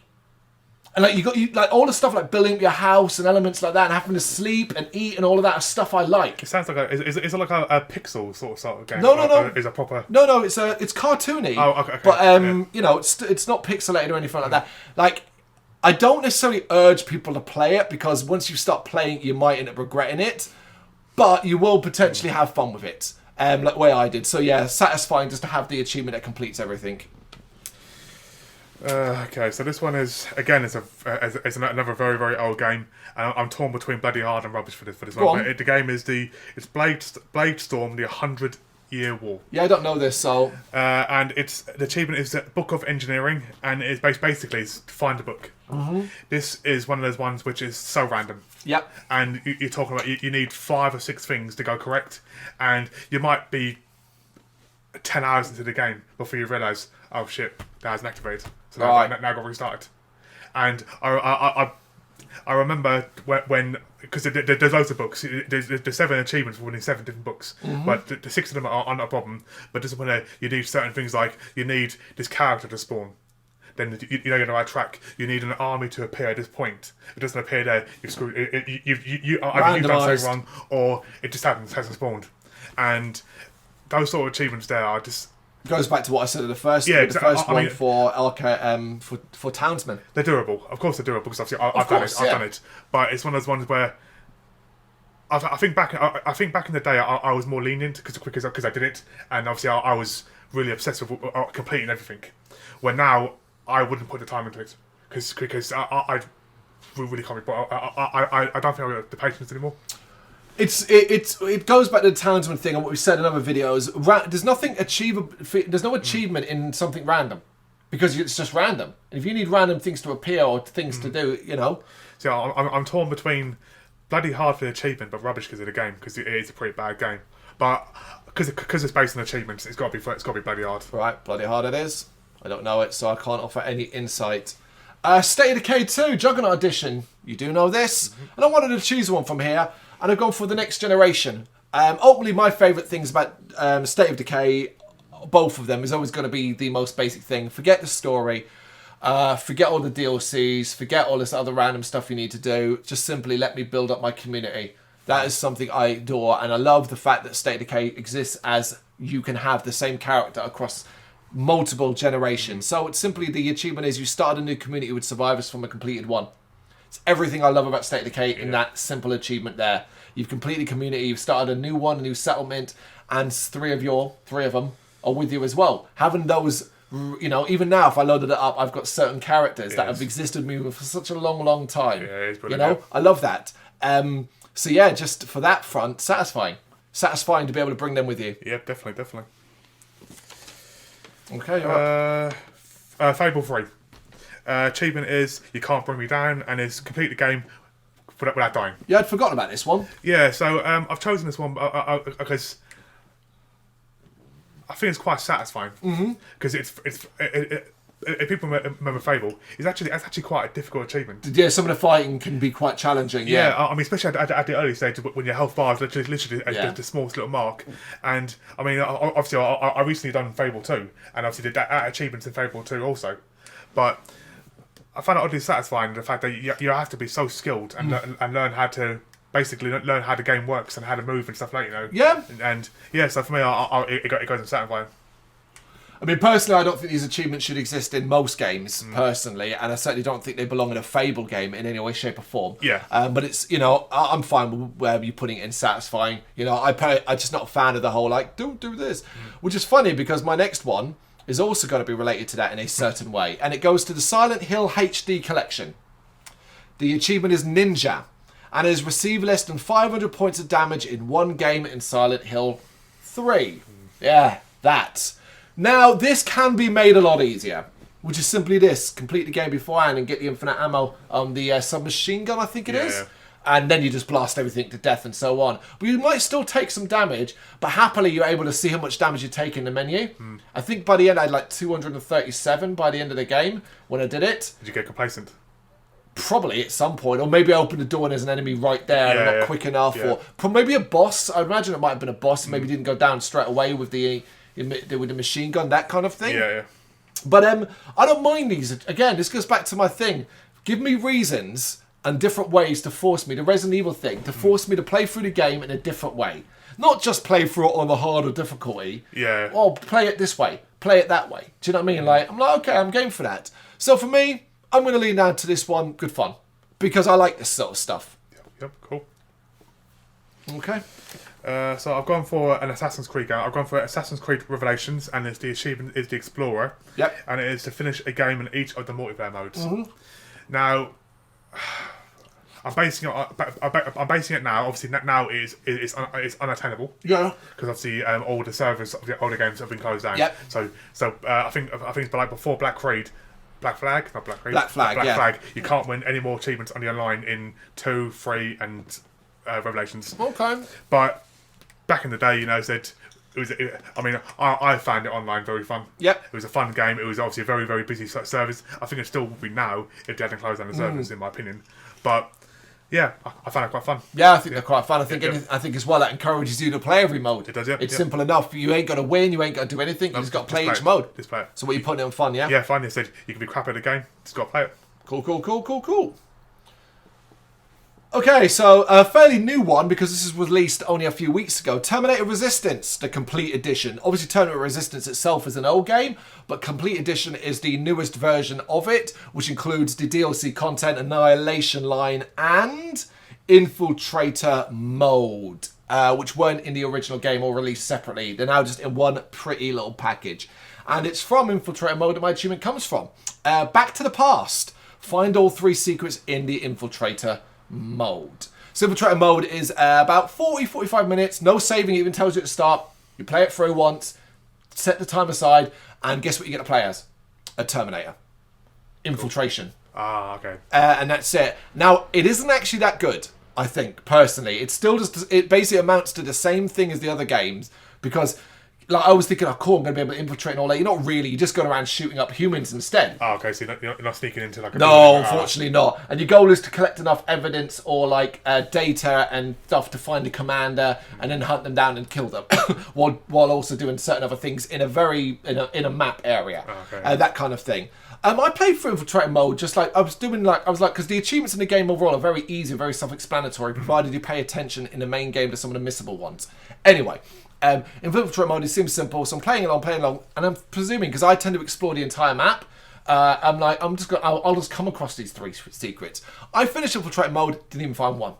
And like you like all the stuff like building up your house and elements like that, and having to sleep and eat and all of that stuff I like. It sounds like is it like a pixel sort of game? No. Is a proper? No. It's cartoony. Oh, okay. But it's not pixelated or anything like that. Like, I don't necessarily urge people to play it, because once you start playing, you might end up regretting it. But you will potentially have fun with it, like the way I did. So yeah, satisfying just to have the achievement that completes everything. Okay, so this one is another very, very old game, and I'm torn between bloody hard and rubbish for this one. But the game is it's Blade Storm, the 100-Year War. Yeah, I don't know this, so and the achievement is the Book of Engineering, and it's basically it's find a book. This is one of those ones which is so random. Yep. And you're talking about you need 5 or 6 things to go correct, and you might be 10 hours into the game before you realise, oh shit, that hasn't activated. So now I got to restart it. And I remember when because there's loads of books. There's 7 achievements for winning 7 different books, but the 6 of them aren't a problem. But just when you need certain things, like you need this character to spawn. Then you're on the right track. You need an army to appear at this point. If it doesn't appear there, you've screwed. Either you've done something wrong, or it just hasn't spawned. And those sort of achievements there are just... Goes back to what I said at the first, Yeah, the first one I mean, for Townsmen. They're doable. Of course they're doable, because obviously I've done it. But it's one of those ones where I think back in the day I was more lenient because I did it, and obviously I was really obsessed with completing everything. Where now I wouldn't put the time into it because I really can't be. I don't think I have the patience anymore. It goes back to the Townsman thing and what we said in other videos. There's nothing achievable. There's no achievement in something random, because it's just random. And if you need random things to appear or things to do, you know. So I'm torn between bloody hard for the achievement, but rubbish because of the game, because it is a pretty bad game. But because it's based on achievements, it's got to be bloody hard. Right, bloody hard it is. I don't know it, so I can't offer any insight. State of Decay 2, Juggernaut Edition. You do know this. And I wanted to choose one from here, and I've gone for the next generation. Ultimately, my favourite things about State of Decay, both of them, is always going to be the most basic thing. Forget the story. Forget all the DLCs. Forget all this other random stuff you need to do. Just simply let me build up my community. That is something I adore, and I love the fact that State of Decay exists as you can have the same character across multiple generations. So it's simply, the achievement is you start a new community with survivors from a completed one. It's everything I love about State of Decay in that simple achievement there. You've completed community, you've started a new one, a new settlement, and three of them are with you as well. Having those, you know, even now if I loaded it up, I've got certain characters that have existed with me for such a long, long time. Yeah, it's brilliant. You know, I love that. So yeah, just for that front, satisfying to be able to bring them with you. Yeah, definitely. Okay, all right. Fable 3. Achievement is you can't bring me down, and is complete the game without dying. Yeah, I'd forgotten about this one. Yeah, so I've chosen this one because I think it's quite satisfying. Because if people remember Fable, it's actually quite a difficult achievement. Yeah, some of the fighting can be quite challenging. Yeah, I mean, especially at the early stage when your health bar is literally the smallest little mark. And I mean, obviously, I recently done Fable 2, and obviously did that achievements in Fable 2 also. But I found it oddly satisfying the fact that you have to be so skilled and learn how to basically learn how the game works and how to move and stuff like, you know. Yeah. And yeah, so for me, it goes in satisfying. I mean, personally, I don't think these achievements should exist in most games, personally, and I certainly don't think they belong in a Fable game in any way, shape, or form. Yeah. But it's, you know, I'm fine with you putting it in satisfying. You know, I'm just not a fan of the whole, like, don't do this. Which is funny, because my next one is also going to be related to that in a certain way, and it goes to the Silent Hill HD collection. The achievement is Ninja, and has received less than 500 points of damage in one game in Silent Hill 3. Yeah, that. Now, this can be made a lot easier, which is simply this. Complete the game beforehand and get the infinite ammo on the submachine gun, I think it is. Yeah. And then you just blast everything to death and so on. But you might still take some damage, but happily you're able to see how much damage you take in the menu. I think by the end I had like 237 by the end of the game when I did it. Did you get complacent? Probably at some point, or maybe I opened the door and there's an enemy right there and I'm not quick enough, or maybe a boss. I imagine it might have been a boss. Maybe didn't go down straight away with the machine gun, that kind of thing. Yeah. But I don't mind these. Again, this goes back to my thing. Give me reasons and different ways to force me, the Resident Evil thing, to force me to play through the game in a different way. Not just play through it on the harder difficulty. Yeah. Or play it this way, play it that way. Do you know what I mean? Like, I'm like, okay, I'm game for that. So for me, I'm going to lean down to this one, good fun. Because I like this sort of stuff. Yep, cool. Okay. So I've gone for an Assassin's Creed game. I've gone for Assassin's Creed Revelations, and the achievement is the Explorer. Yep. And it is to finish a game in each of the multiplayer modes. Now, I'm basing it now. Obviously, now it's unattainable. Yeah. Because obviously, all the servers of the older games have been closed down. Yep. So I think it's like before Black Flag. Black Flag. Black Flag. You can't win any more achievements on the online in 2, 3, and Revelations. Okay. But back in the day, you know, I found it online very fun. Yep. It was a fun game. It was obviously a very, very busy service. I think it still would be now if they hadn't closed down the servers, in my opinion. But yeah, I found it quite fun. Yeah, I think they're quite fun. I think as well that encourages you to play every mode. It does, yeah. It's simple enough. You ain't got to win. You ain't got to do anything. You just got to play each mode. Just play it. So what, you putting it on fun, yeah? Yeah, fun. They said you can be crap at the game. Just got to play it. Cool. Okay, so a fairly new one, because this was released only a few weeks ago. Terminator Resistance, the Complete Edition. Obviously, Terminator Resistance itself is an old game, but Complete Edition is the newest version of it, which includes the DLC content, Annihilation Line, and Infiltrator Mode, which weren't in the original game or released separately. They're now just in one pretty little package. And it's from Infiltrator Mode that my achievement comes from. Back to the past. Find all 3 secrets in the Infiltrator Mode. So Infiltrator Mode is about 40-45 minutes. No saving, it even tells you at the start. You play it through once, set the time aside, and guess what you get to play as? A Terminator. Infiltration. Ah, okay. And that's it. Now, it isn't actually that good, I think, personally. It still just, it basically amounts to the same thing as the other games, because like I was thinking, oh cool, I'm going to be able to infiltrate and all that. You're not really. You're just going around shooting up humans instead. Oh, okay. So you're not sneaking into like a... No, unfortunately not. And your goal is to collect enough evidence or like data and stuff to find the commander and then hunt them down and kill them, while also doing certain other things in a map area. Oh, okay. That kind of thing. I played through Infiltrator Mode just like I was because the achievements in the game overall are very easy, very self-explanatory, provided you pay attention in the main game to some of the missable ones. Anyway. Infiltrator Mode, it seems simple, so I'm playing along, and I'm presuming, because I tend to explore the entire map, I'll just come across these 3 secrets. I finished Infiltrator Mode, didn't even find one.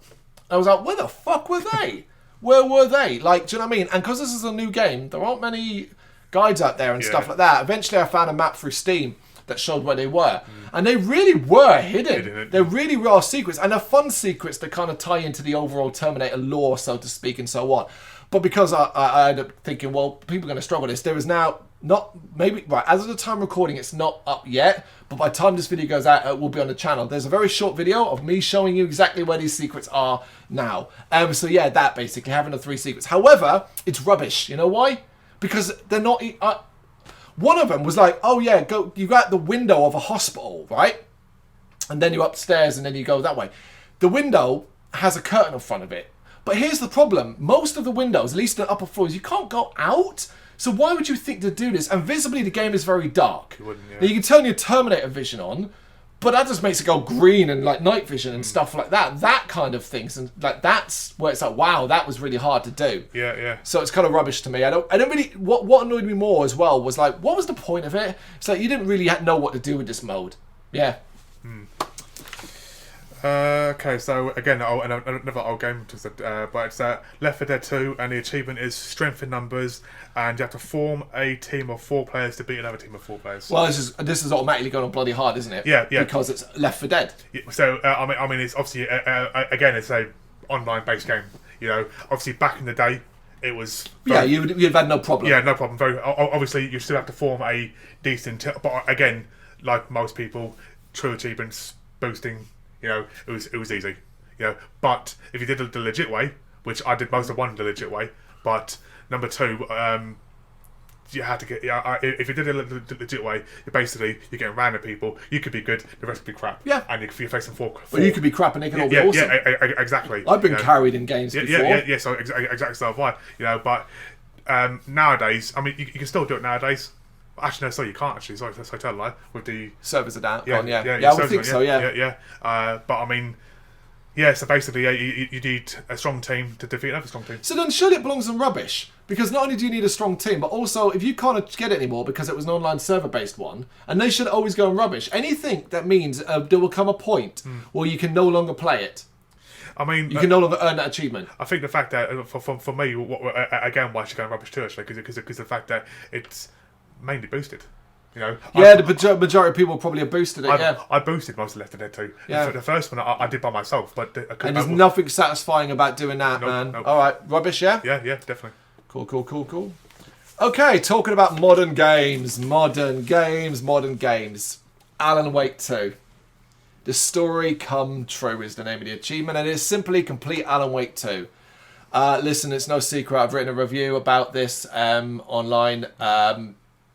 I was like, where the fuck were they? Where were they? Like, do you know what I mean? And because this is a new game, there aren't many guides out there and stuff like that. Eventually I found a map through Steam that showed where they were. And they really were hidden. They really were secrets, and they're fun secrets that kind of tie into the overall Terminator lore, so to speak, and so on. But because I ended up thinking, well, people are going to struggle with this, there is now as of the time recording, it's not up yet, but by the time this video goes out, it will be on the channel. There's a very short video of me showing you exactly where these secrets are now. So yeah, that basically, having the 3 secrets. However, it's rubbish. You know why? Because they're not... one of them was like, oh yeah, you go out the window of a hospital, right? And then you're upstairs and then you go that way. The window has a curtain in front of it. But here's the problem. Most of the windows, at least in the upper floors, you can't go out. So why would you think to do this? And visibly, the game is very dark. You wouldn't, yeah. Now, you can turn your Terminator vision on, but that just makes it go green and like night vision and stuff like that. That kind of things. And like that's where it's like, wow, that was really hard to do. Yeah, yeah. So it's kind of rubbish to me. I don't really... What annoyed me more as well was like, what was the point of it? It's like you didn't really know what to do with this mode. Yeah. Okay, so again, another old game, but it's Left 4 Dead 2, and the achievement is strength in numbers, and you have to form a team of 4 players to beat another team of 4 players. Well, this is automatically going on bloody hard, isn't it? Yeah, yeah. Because it's Left 4 Dead. Yeah, so I mean, it's obviously again, it's a online-based game. You know, obviously back in the day, it was... you'd have had no problem. Yeah, no problem. Very obviously, you still have to form a decent... But again, like most people, true achievements, boosting... You know, it was easy. You know, but if you did it the legit way, which I did most of one the legit way, but number 2, you had to get. If you did it the legit way, you're getting random people. You could be good, the rest could be crap. Yeah, and you're facing 4. Well, you could be crap, and they can all be awesome. Yeah, exactly. I've been carried in games before. Yeah. So exactly so have I. You know, but nowadays, I mean, you can still do it nowadays. Actually, no, sorry, you can't actually. Sorry, I tell a lie. With the servers are down. Yeah, I would think so. Yeah. But I mean, yeah. So basically, you need a strong team to defeat another strong team. So then, surely it belongs in rubbish, because not only do you need a strong team, but also if you can't get it anymore because it was an online server-based one, and they should always go in rubbish. Anything that means there will come a point where you can no longer play it. I mean, you can no longer earn that achievement. I think the fact that for me, again, why I should go in rubbish too, actually, because the fact that it's mainly boosted. You know, the majority of people probably have boosted it. I boosted most of Left 4 Dead 2. Yeah. The first one I did by myself, but and there's nothing satisfying about doing that, man. Nope. All right, rubbish, yeah. Yeah, definitely. Cool. Okay, talking about modern games. Alan Wake 2. The Story Come True is the name of the achievement, and it is simply complete Alan Wake 2. Listen, it's no secret. I've written a review about this online.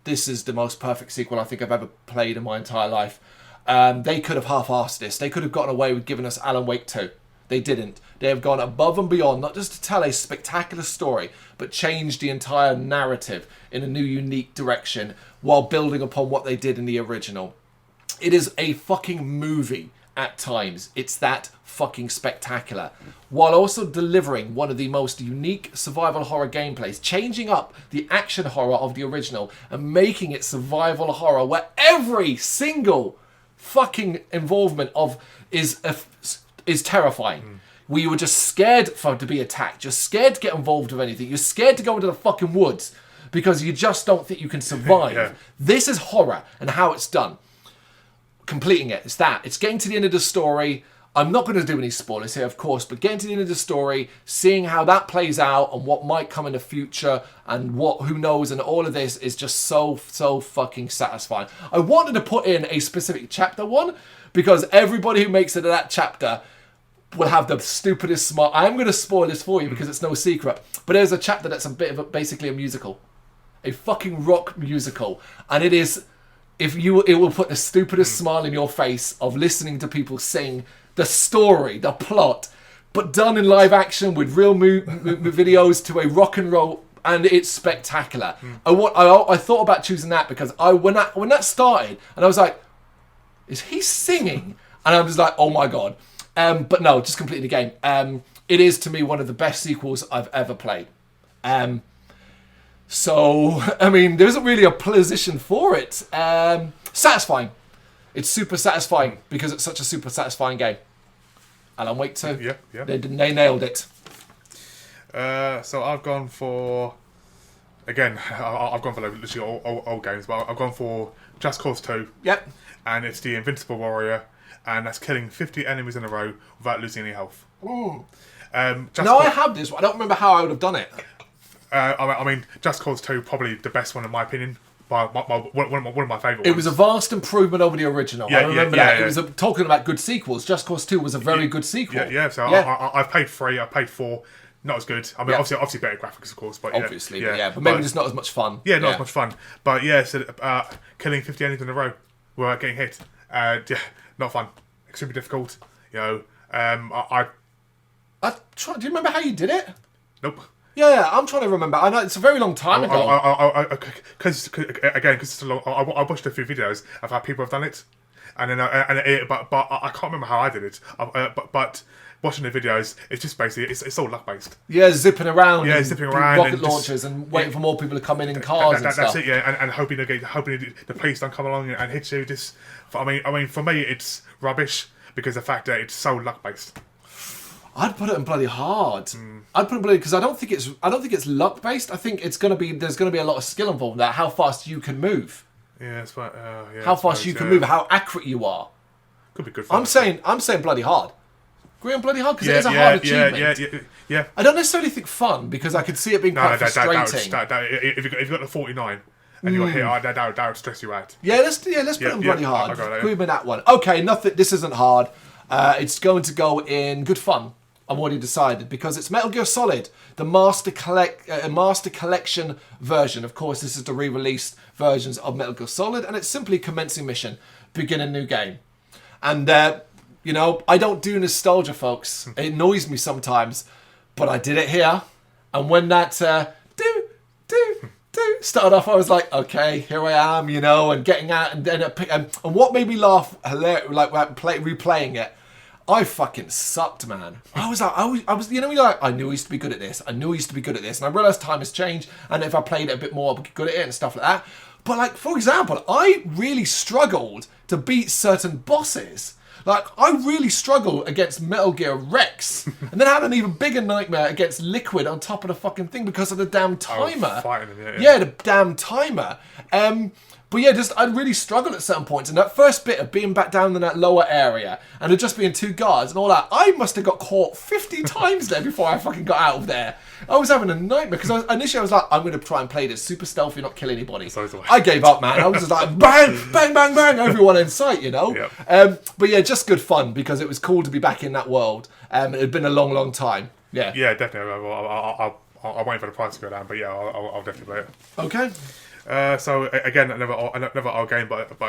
This is the most perfect sequel I think I've ever played in my entire life. They could have half-arsed this. They could have gotten away with giving us Alan Wake 2. They didn't. They have gone above and beyond, not just to tell a spectacular story, but changed the entire narrative in a new, unique direction while building upon what they did in the original. It is a fucking movie. at times. It's that fucking spectacular. While also delivering one of the most unique survival horror gameplays, changing up the action horror of the original and making it survival horror where every single fucking involvement of is terrifying. Where you were just scared to be attacked. You're scared to get involved with anything. You're scared to go into the fucking woods because you just don't think you can survive. Yeah. This is horror and how it's done. Completing it. It's that. It's getting to the end of the story. I'm not going to do any spoilers here, of course, but getting to the end of the story, seeing how that plays out and what might come in the future and who knows, and all of this is just so fucking satisfying. I wanted to put in a specific chapter one because everybody who makes it to that chapter will have the stupidest smile. I'm going to spoil this for you because it's no secret, but there's a chapter that's a bit of basically a musical. A fucking rock musical. And it is... it will put the stupidest smile in your face of listening to people sing the story, the plot, but done in live action with real videos to a rock and roll, and it's spectacular. I thought about choosing that because when that started, and I was like, is he singing? And I was like, oh my god. But no, just completing the game. It is to me one of the best sequels I've ever played. So, I mean, there isn't really a position for it. Satisfying. It's super satisfying because it's such a super satisfying game. Alan Wake 2. Yeah. They nailed it. So I've gone for... Again, I've gone for literally old games, but I've gone for Just Cause 2. Yep. And it's the Invincible Warrior, and that's killing 50 enemies in a row without losing any health. Ooh. I have this, but I don't remember how I would have done it. I mean, Just Cause 2 probably the best one in my opinion. One of my favourite ones. It was a vast improvement over the original. I remember that. Yeah. It was talking about good sequels. Just Cause 2 was a very good sequel. So I've played 3, I've played 4. Not as good. I mean, obviously better graphics, of course. But obviously, but maybe just not as much fun. Yeah, not as much fun. But yeah, so killing 50 enemies in a row without getting hit. Not fun. Extremely difficult. You know, do you remember how you did it? Nope. Yeah, I'm trying to remember. I know it's a very long time ago. Because it's so long. I watched a few videos of how people have done it, and then but I can't remember how I did it. But watching the videos, it's just basically it's all luck based. Yeah, zipping around. Yeah, zipping around, rocket and launches, and waiting for more people to come in cars and stuff. That's it. Yeah, and hoping the police don't come along and hit you. Just, I mean, for me, it's rubbish because the fact that it's so luck based. I'd put it in bloody hard. I'd put it bloody because I don't think it's luck based. I think there's gonna be a lot of skill involved in that. How fast you can move. Yeah, that's right. How fast you can move. How accurate you are. Could be good. Fun, I'm saying bloody hard. Agree on bloody hard because it is a hard achievement. Yeah. I don't necessarily think fun because I could see it being quite frustrating. If you've got the 49 and you're hit, that would stress you out. Let's put it in bloody hard. Agree with that one. Okay, nothing. This isn't hard. It's going to go in good fun. I've already decided because it's Metal Gear Solid, the Master Collection version. Of course, this is the re-released versions of Metal Gear Solid, and it's simply commencing mission, begin a new game. And I don't do nostalgia, folks. It annoys me sometimes, but I did it here. And when that started off, I was like, okay, here I am, and getting out, and then and what made me laugh, replaying it. I fucking sucked, man. I was, I knew I used to be good at this. And I realised time has changed. And if I played it a bit more, I'd be good at it and stuff like that. But, for example, I really struggled to beat certain bosses. I really struggled against Metal Gear Rex. And then I had an even bigger nightmare against Liquid on top of the fucking thing because of the damn timer. Fighting them, yeah, the damn timer. But yeah, I'd really struggled at certain points. And that first bit of being back down in that lower area and it just being 2 guards and all that, I must have got caught 50 times there before I fucking got out of there. I was having a nightmare because initially I was like, I'm going to try and play this super stealthy, not kill anybody. I gave up, man. I was just like, bang, bang, bang, bang, everyone in sight, Yep. But yeah, just good fun because it was cool to be back in that world. It had been a long, long time. Yeah. Yeah, definitely. I'll wait for the price to go down, but yeah, I'll definitely play it. Okay. So again, another old game, but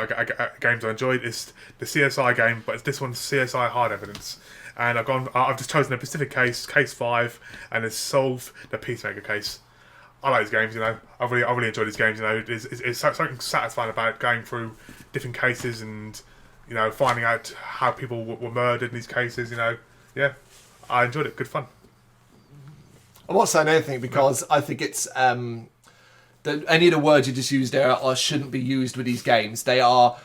games I enjoyed is the CSI game, but this one's CSI Hard Evidence, and I've just chosen a specific case 5, and it's solved the Peacemaker case. I like these games, I really enjoy these games, It's something satisfying about going through different cases and you know, finding out how people were murdered in these cases. You know, yeah, I enjoyed it. Good fun. I'm not saying anything because I think it's any of the words you just used there shouldn't be used with these games. They are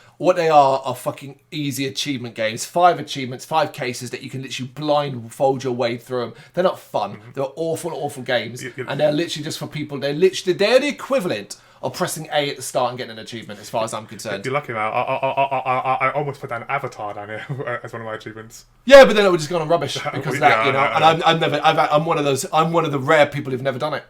fucking easy achievement games. 5 achievements, 5 cases that you can literally blindfold your way through them. They're not fun. They're awful games, and they're literally just for people. They're the equivalent of pressing A at the start and getting an achievement, as far as I'm concerned. You're lucky, man. I almost put down Avatar down here as one of my achievements. Yeah, but then it would just go on rubbish because of that, you know. And I'm one of those. I'm one of the rare people who've never done it.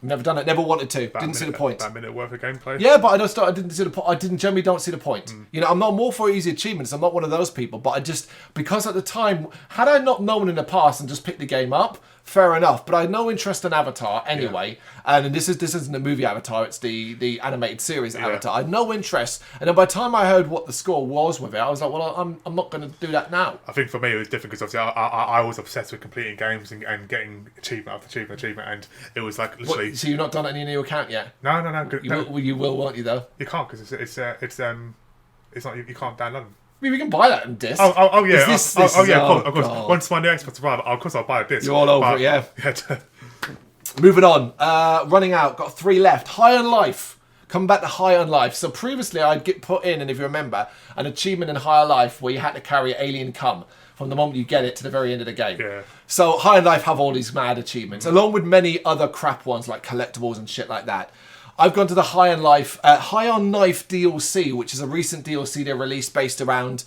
Never done it. Never wanted to. Didn't see the point. About a minute worth of gameplay. Yeah, but I didn't see the point. I generally don't see the point. You know, I'm not more for easy achievements. I'm not one of those people. But I just, because at the time, had I not known in the past and just picked the game up, fair enough. But I had no interest in Avatar anyway. Yeah. And this isn't the movie Avatar. It's the animated series Avatar. I had no interest. And then by the time I heard what the score was with it, I was like, well, I'm not going to do that now. I think for me it was different because obviously I was obsessed with completing games and getting achievement after achievement, and it was like literally. So you've not done any in your account yet? No. You will, won't you? Though you can't because it's not, you can't download them. We can buy that in disc. Oh yeah. Of course. God. Once my new Xbox arrives, of course I'll buy a disc. You're all over it, yeah. Moving on. Running out. Got 3 left. High on Life. Coming back to High on Life. So previously I'd get put in, and if you remember, an achievement in High on Life where you had to carry alien cum from the moment you get it to the very end of the game. Yeah. So High on Life have all these mad achievements, along with many other crap ones like collectibles and shit like that. I've gone to the High on Life, High on Knife DLC, which is a recent DLC they released based around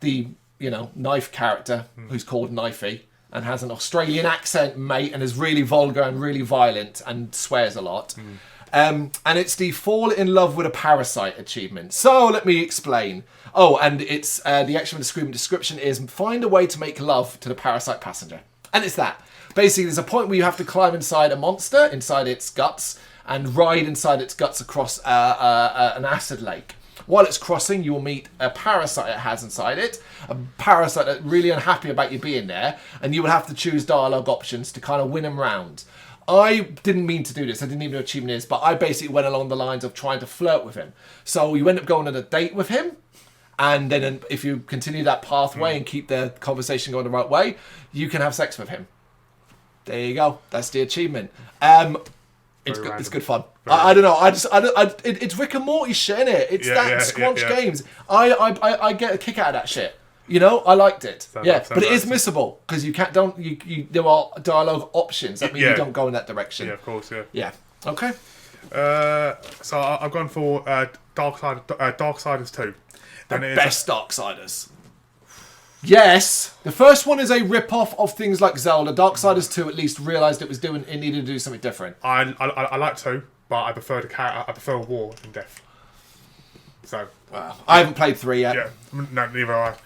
the, knife character who's called Knifey and has an Australian accent, mate, and is really vulgar and really violent and swears a lot. And it's the Fall in Love with a Parasite achievement. So let me explain. Oh, and it's the actual description is find a way to make love to the parasite passenger. And it's that. Basically, there's a point where you have to climb inside a monster, inside its guts, and ride inside its guts across an acid lake. While it's crossing, you will meet a parasite it has inside it, a parasite that's really unhappy about you being there, and you will have to choose dialogue options to kind of win him round. I didn't mean to do this, I didn't even know what achievement is, but I basically went along the lines of trying to flirt with him. So you end up going on a date with him, and then if you continue that pathway and keep the conversation going the right way, you can have sex with him. There you go, that's the achievement. It's good fun. I don't know. It's Rick and Morty shit, innit? It's Squanch Games. I get a kick out of that shit. I liked it. But it is missable because you can't. There are dialogue options. That means you don't go in that direction. Yeah, of course. Yeah. Yeah. Okay. So I've gone for Darksiders 2. The best Darksiders. Yes, the first one is a rip-off of things like Zelda. Darksiders 2 at least realised it needed to do something different. I like 2, but I prefer War and Death. So I haven't played 3 yet. Yeah, no, neither have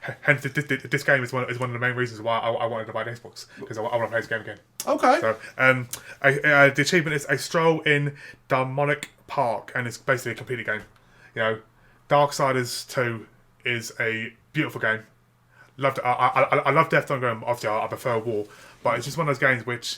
I. Hence, this game is one of the main reasons why I wanted to buy the Xbox, because I want to play this game again. Okay. So, the achievement is a stroll in Darmonic Park, and it's basically a completed game. Darksiders 2 is a beautiful game. I love Death Don't Go. Obviously, I prefer War, but it's just one of those games which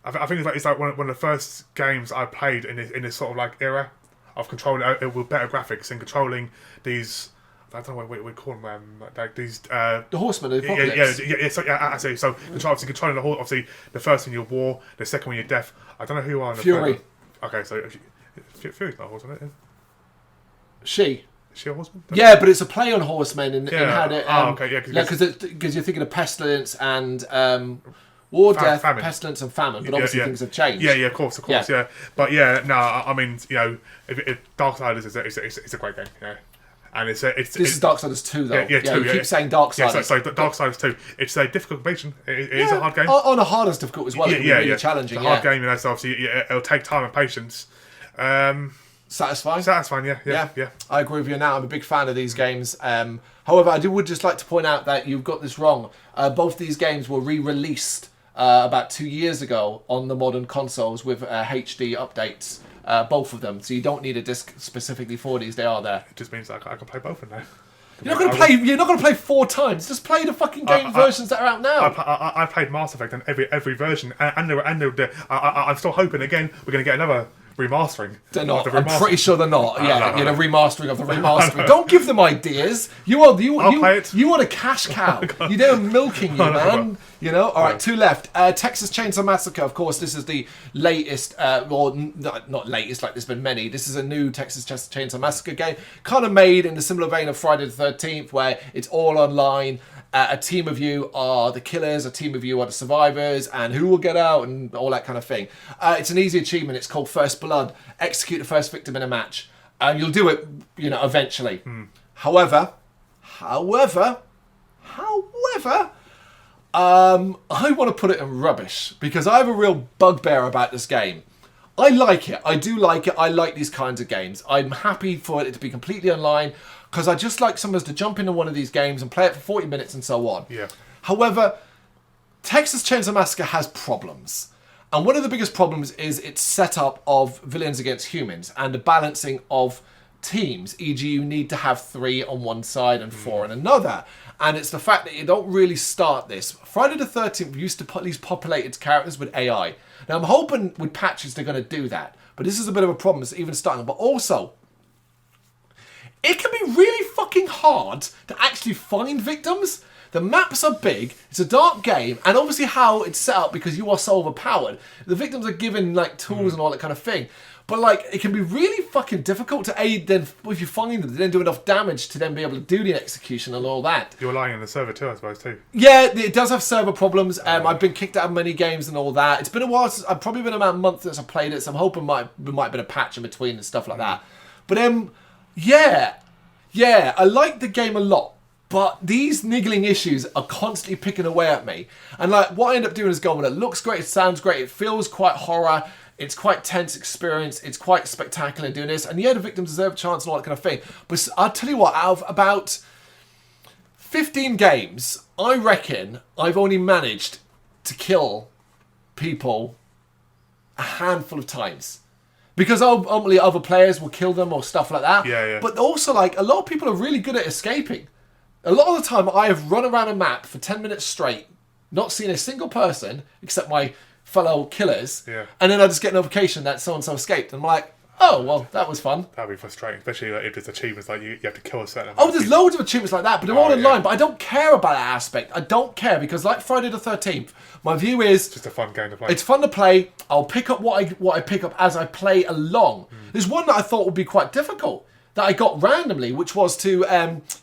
I think it's like one of the first games I played in this sort of like era of controlling it with better graphics and controlling these. I don't know what we call them. Like these. The Horsemen of the Apocalypse. So controlling the whole. Obviously, the first one you're War, the second one you're Death. I don't know who you are. Fury. Okay, so Fury's not a horseman, is it? She. Is she a horseman? Yeah, but it's a play on horsemen in how they... okay, yeah. Because you're thinking of pestilence and war, death, famine. Pestilence and famine, but obviously things have changed. Yeah, of course, yeah. But I mean, if Darksiders is a great game, and this is Darksiders 2 though. Yeah, 2, you keep saying Darksiders. Yeah, so Darksiders 2. It's a difficult completion. It is a hard game. On a hardest difficult as well. It can be really challenging. It's a hard game, so obviously it'll take time and patience. Satisfying, yeah. I agree with you now. I'm a big fan of these games. However, I would just like to point out that you've got this wrong. Both these games were re-released about 2 years ago on the modern consoles with HD updates. Both of them, so you don't need a disc specifically for these. They are there. It just means I can play both of them now. You're not going to play 4 times. Just play the fucking game versions that are out now. I played Mass Effect on every version, and I'm still hoping again we're going to get another remastering. They're not. The I'm pretty sure they're not. Yeah, no. remastering of the remastering. Don't give them ideas. I'll play it. You want a cash cow. They're milking you, man. All right, two left. Texas Chainsaw Massacre. Of course, this is the latest. Not latest. Like there's been many. This is a new Texas Chainsaw Massacre game, kind of made in the similar vein of Friday the 13th, where it's all online. A team of you are the killers, a team of you are the survivors, and who will get out, and all that kind of thing. It's an easy achievement. It's called First Blood. Execute the first victim in a match. And you'll do it, eventually. However, I want to put it in rubbish, because I have a real bugbear about this game. I like it. I do like it. I like these kinds of games. I'm happy for it to be completely online, because I just like someone to jump into one of these games and play it for 40 minutes and so on. Yeah. However, Texas Chainsaw Massacre has problems. And one of the biggest problems is its setup of villains against humans and the balancing of teams. E.g., you need to have 3 on one side and 4 on another. And it's the fact that you don't really start this. Friday the 13th used to at least populate its characters with AI. Now, I'm hoping with patches they're going to do that. But this is a bit of a problem. It's even starting. But also, it can be really fucking hard to actually find victims. The maps are big, it's a dark game, and obviously how it's set up, because you are so overpowered, the victims are given tools and all that kind of thing. But it can be really fucking difficult to aid then, if you find them, to then do enough damage to then be able to do the execution and all that. You're relying on the server too, I suppose, too. Yeah, it does have server problems. I've been kicked out of many games and all that. It's been a while since, I've probably been about a month since I played it, so I'm hoping there might have been a patch in between and stuff like that. But yeah, I like the game a lot, but these niggling issues are constantly picking away at me. And what I end up doing is going, it looks great, it sounds great, it feels quite horror, it's quite tense experience, it's quite spectacular doing this, and the victims deserve a chance and all that kind of thing. But I'll tell you what, out of about 15 games, I reckon I've only managed to kill people a handful of times. Because ultimately other players will kill them or stuff like that. Yeah. But also, a lot of people are really good at escaping. A lot of the time, I have run around a map for 10 minutes straight, not seen a single person except my fellow killers. Yeah. And then I just get a notification that so-and-so escaped. And I'm like, oh, well, that was fun. That'd be frustrating, especially if there's achievements you have to kill a certain amount. Oh, there's loads of achievements like that, but they're all online. But I don't care about that aspect. I don't care, because like Friday the 13th, my view is... It's just a fun game to play. It's fun to play. I'll pick up what I pick up as I play along. There's one that I thought would be quite difficult, that I got randomly, which was to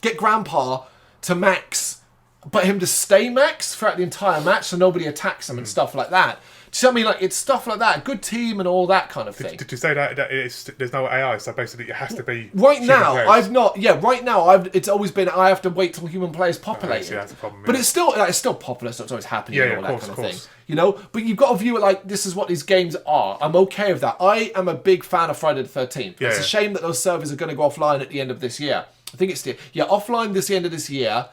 get Grandpa to max, but him to stay max throughout the entire match so nobody attacks him and stuff like that. Do you know what I mean? It's stuff like that, a good team and all that kind of thing. Did you say that there's no AI, so basically it has to be right now? players. I've not. Yeah, right now it's always been I have to wait till human players populate. Yeah, that's a problem. But it's still popular, so it's always happening and all that kind of thing. Course. But you've got to view it this is what these games are. I'm okay with that. I am a big fan of Friday the 13th. It's a shame that those servers are going to go offline at the end of this year. I think it's offline this end of this year,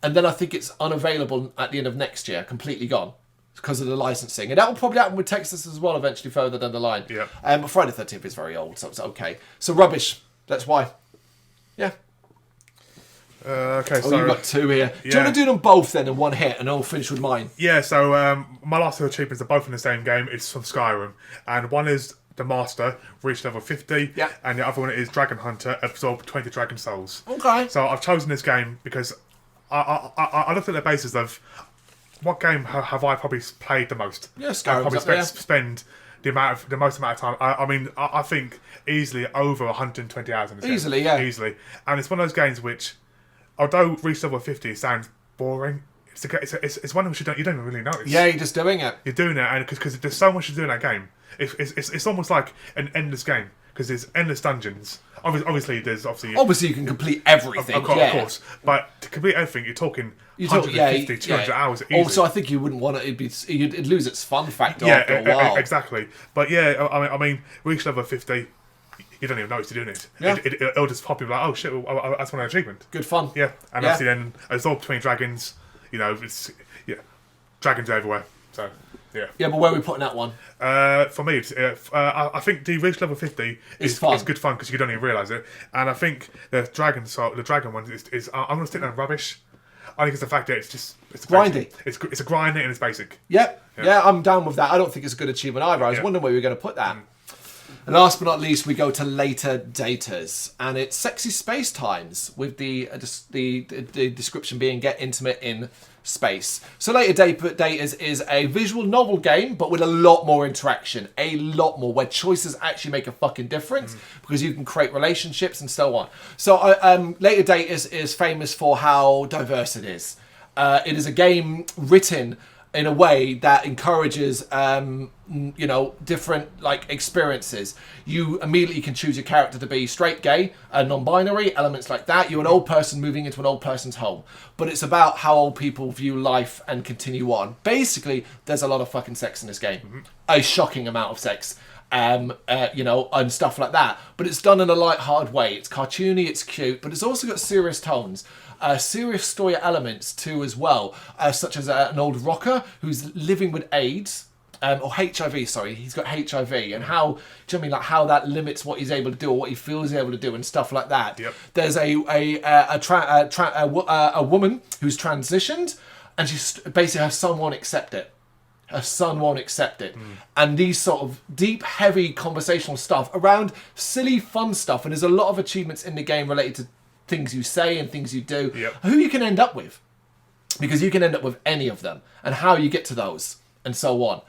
and then I think it's unavailable at the end of next year, completely gone. Because of the licensing. And that will probably happen with Texas as well eventually further down the line. Yeah. But Friday the 13th is very old, so it's okay. So rubbish. That's why. Yeah. Okay, so... Oh, you've got 2 here. Do you want to do them both then in one hit, and I'll finish with mine? Yeah, so my last 2 achievements are both in the same game. It's from Skyrim. And one is the Master, reached level 50. Yeah. And the other one is Dragon Hunter, absorb 20 Dragon Souls. Okay. So I've chosen this game because I looked at the basis of... What game have I probably played the most? Yeah, Skyrim's I probably up spend the most amount of time. I think easily over 120 hours in this Easily, game. yeah. Easily. And it's one of those games which, although reach level 50 sounds boring, it's one which you don't even really notice. Yeah, you're just doing it. You're doing it, and because there's so much to do in that game. It's almost like an endless game, because there's endless dungeons. Obviously, there's Obviously, you can complete everything. Of course. But to complete everything, you're talking 150, 200 hours easily. Also, I think you wouldn't want it. It'd lose its fun factor after a while. Exactly. But yeah, I mean, reach level 50, you don't even notice you're doing it. Yeah. It'll just pop you like, oh shit, well, that's one achievement. Good fun. Yeah. And obviously then, absorb 20 dragons, it's dragons everywhere. So, yeah. Yeah, but where are we putting that one? For me, I think the reach level 50 is good fun because you don't even realise it. And I think the dragon one is I'm going to stick that rubbish. I think it's the fact that it's grindy. It's a grinding and it's basic. Yep. Yeah, I'm down with that. I don't think it's a good achievement either. I was wondering where you were going to put that. And last but not least, we go to later datas, and it's sexy space times, with the description being get intimate in space. So later datas is a visual novel game, but with a lot more interaction, a lot more, where choices actually make a fucking difference, because you can create relationships and so on. So later datas is famous for how diverse it is. It is a game written in a way that encourages, different experiences. You immediately can choose your character to be straight, gay, non-binary, elements like that. You're an old person moving into an old person's home. But it's about how old people view life and continue on. Basically, there's a lot of fucking sex in this game. A shocking amount of sex. And stuff like that. But it's done in a light-hearted way. It's cartoony, it's cute, but it's also got serious tones. Serious story elements too as well, such as an old rocker who's living with AIDS, or HIV, sorry, he's got HIV, and how, do you know what I mean, how that limits what he's able to do or what he feels he's able to do and stuff like that. Yep. There's a woman who's transitioned, and she basically her son won't accept it. Her son won't accept it. And these sort of deep, heavy conversational stuff around silly, fun stuff, and there's a lot of achievements in the game related to things you say and things you do, who you can end up with, because you can end up with any of them, and how you get to those, and so on.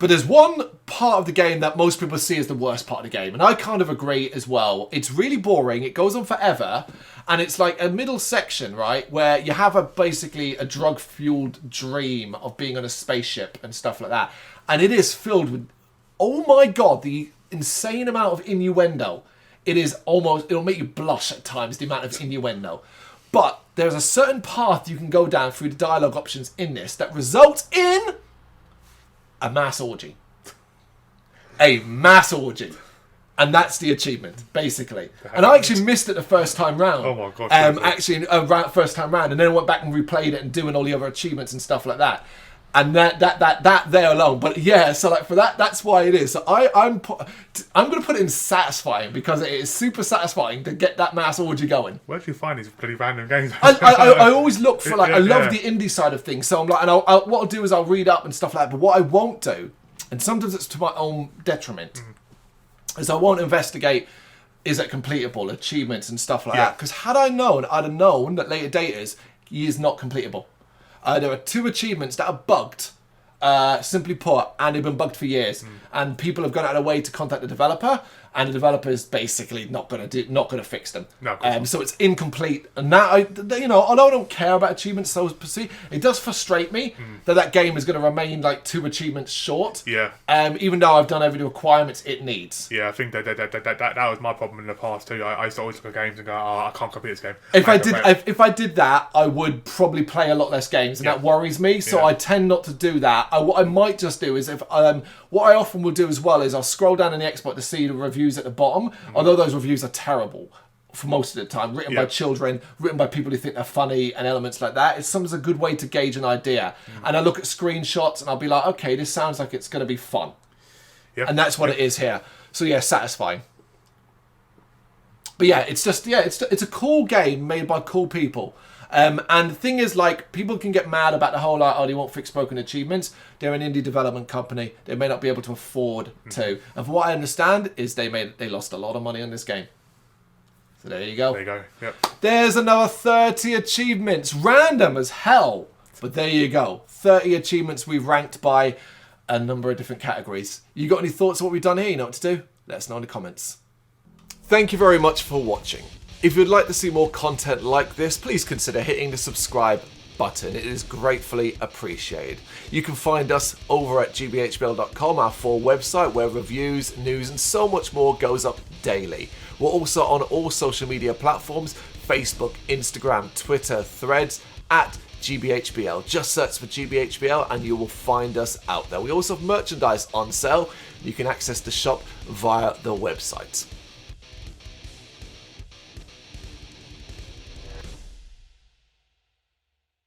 But there's one part of the game that most people see as the worst part of the game, and I kind of agree as well. It's really boring, it goes on forever, and it's like a middle section, right, where you have basically a drug-fueled dream of being on a spaceship and stuff like that, and it is filled with, oh my god, the insane amount of innuendo. It'll make you blush at times, the amount of innuendo. But there's a certain path you can go down through the dialogue options in this that results in a mass orgy. A mass orgy. And that's the achievement, basically. And I actually missed it the first time round. Oh my god. First time round, and then I went back and replayed it and doing all the other achievements and stuff like that. And that there alone, but yeah, so for that's why it is. So I'm going to put it in satisfying, because it is super satisfying to get that mass orgy going. Where do you find these bloody random games? I always look for I love the indie side of things. So I'm like, and what I'll do is I'll read up and stuff like that. But what I won't do, and sometimes it's to my own detriment, is I won't investigate. Is it completable, achievements and stuff like that? Because had I known, I'd have known that later datas is not completable. There are 2 achievements that are bugged, simply put, and they've been bugged for years. And people have gone out of their way to contact the developer, and the developer is basically not going to fix them. No, so it's incomplete. And that although I don't care about achievements so per se, it does frustrate me that game is going to remain 2 achievements short. Yeah. Even though I've done every requirements it needs. Yeah, I think that was my problem in the past too. I used to always look at games and go, I can't complete this game. If I did that, I would probably play a lot less games, and that worries me. So I tend not to do that. What I might just do is what I often will do as well is I'll scroll down in the export to see the reviews at the bottom, although those reviews are terrible for most of the time, written by children, written by people who think they're funny and elements like that. It's sometimes a good way to gauge an idea. And I look at screenshots and I'll be like, okay, this sounds like it's going to be fun. And that's what it is here. So yeah, satisfying. But yeah, it's just, it's a cool game made by cool people. And the thing is, people can get mad about the whole, they won't fix broken achievements. They're an indie development company. They may not be able to afford to. And from what I understand, is they lost a lot of money on this game. So there you go. There you go. Yep. There's another 30 achievements. Random as hell. But there you go. 30 achievements we've ranked by a number of different categories. You got any thoughts on what we've done here? You know what to do? Let us know in the comments. Thank you very much for watching. If you'd like to see more content like this, please consider hitting the subscribe button. It is gratefully appreciated. You can find us over at gbhbl.com, our full website, where reviews, news, and so much more goes up daily. We're also on all social media platforms: Facebook, Instagram, Twitter, Threads, at gbhbl. Just search for gbhbl and you will find us out there. We also have merchandise on sale. You can access the shop via the website.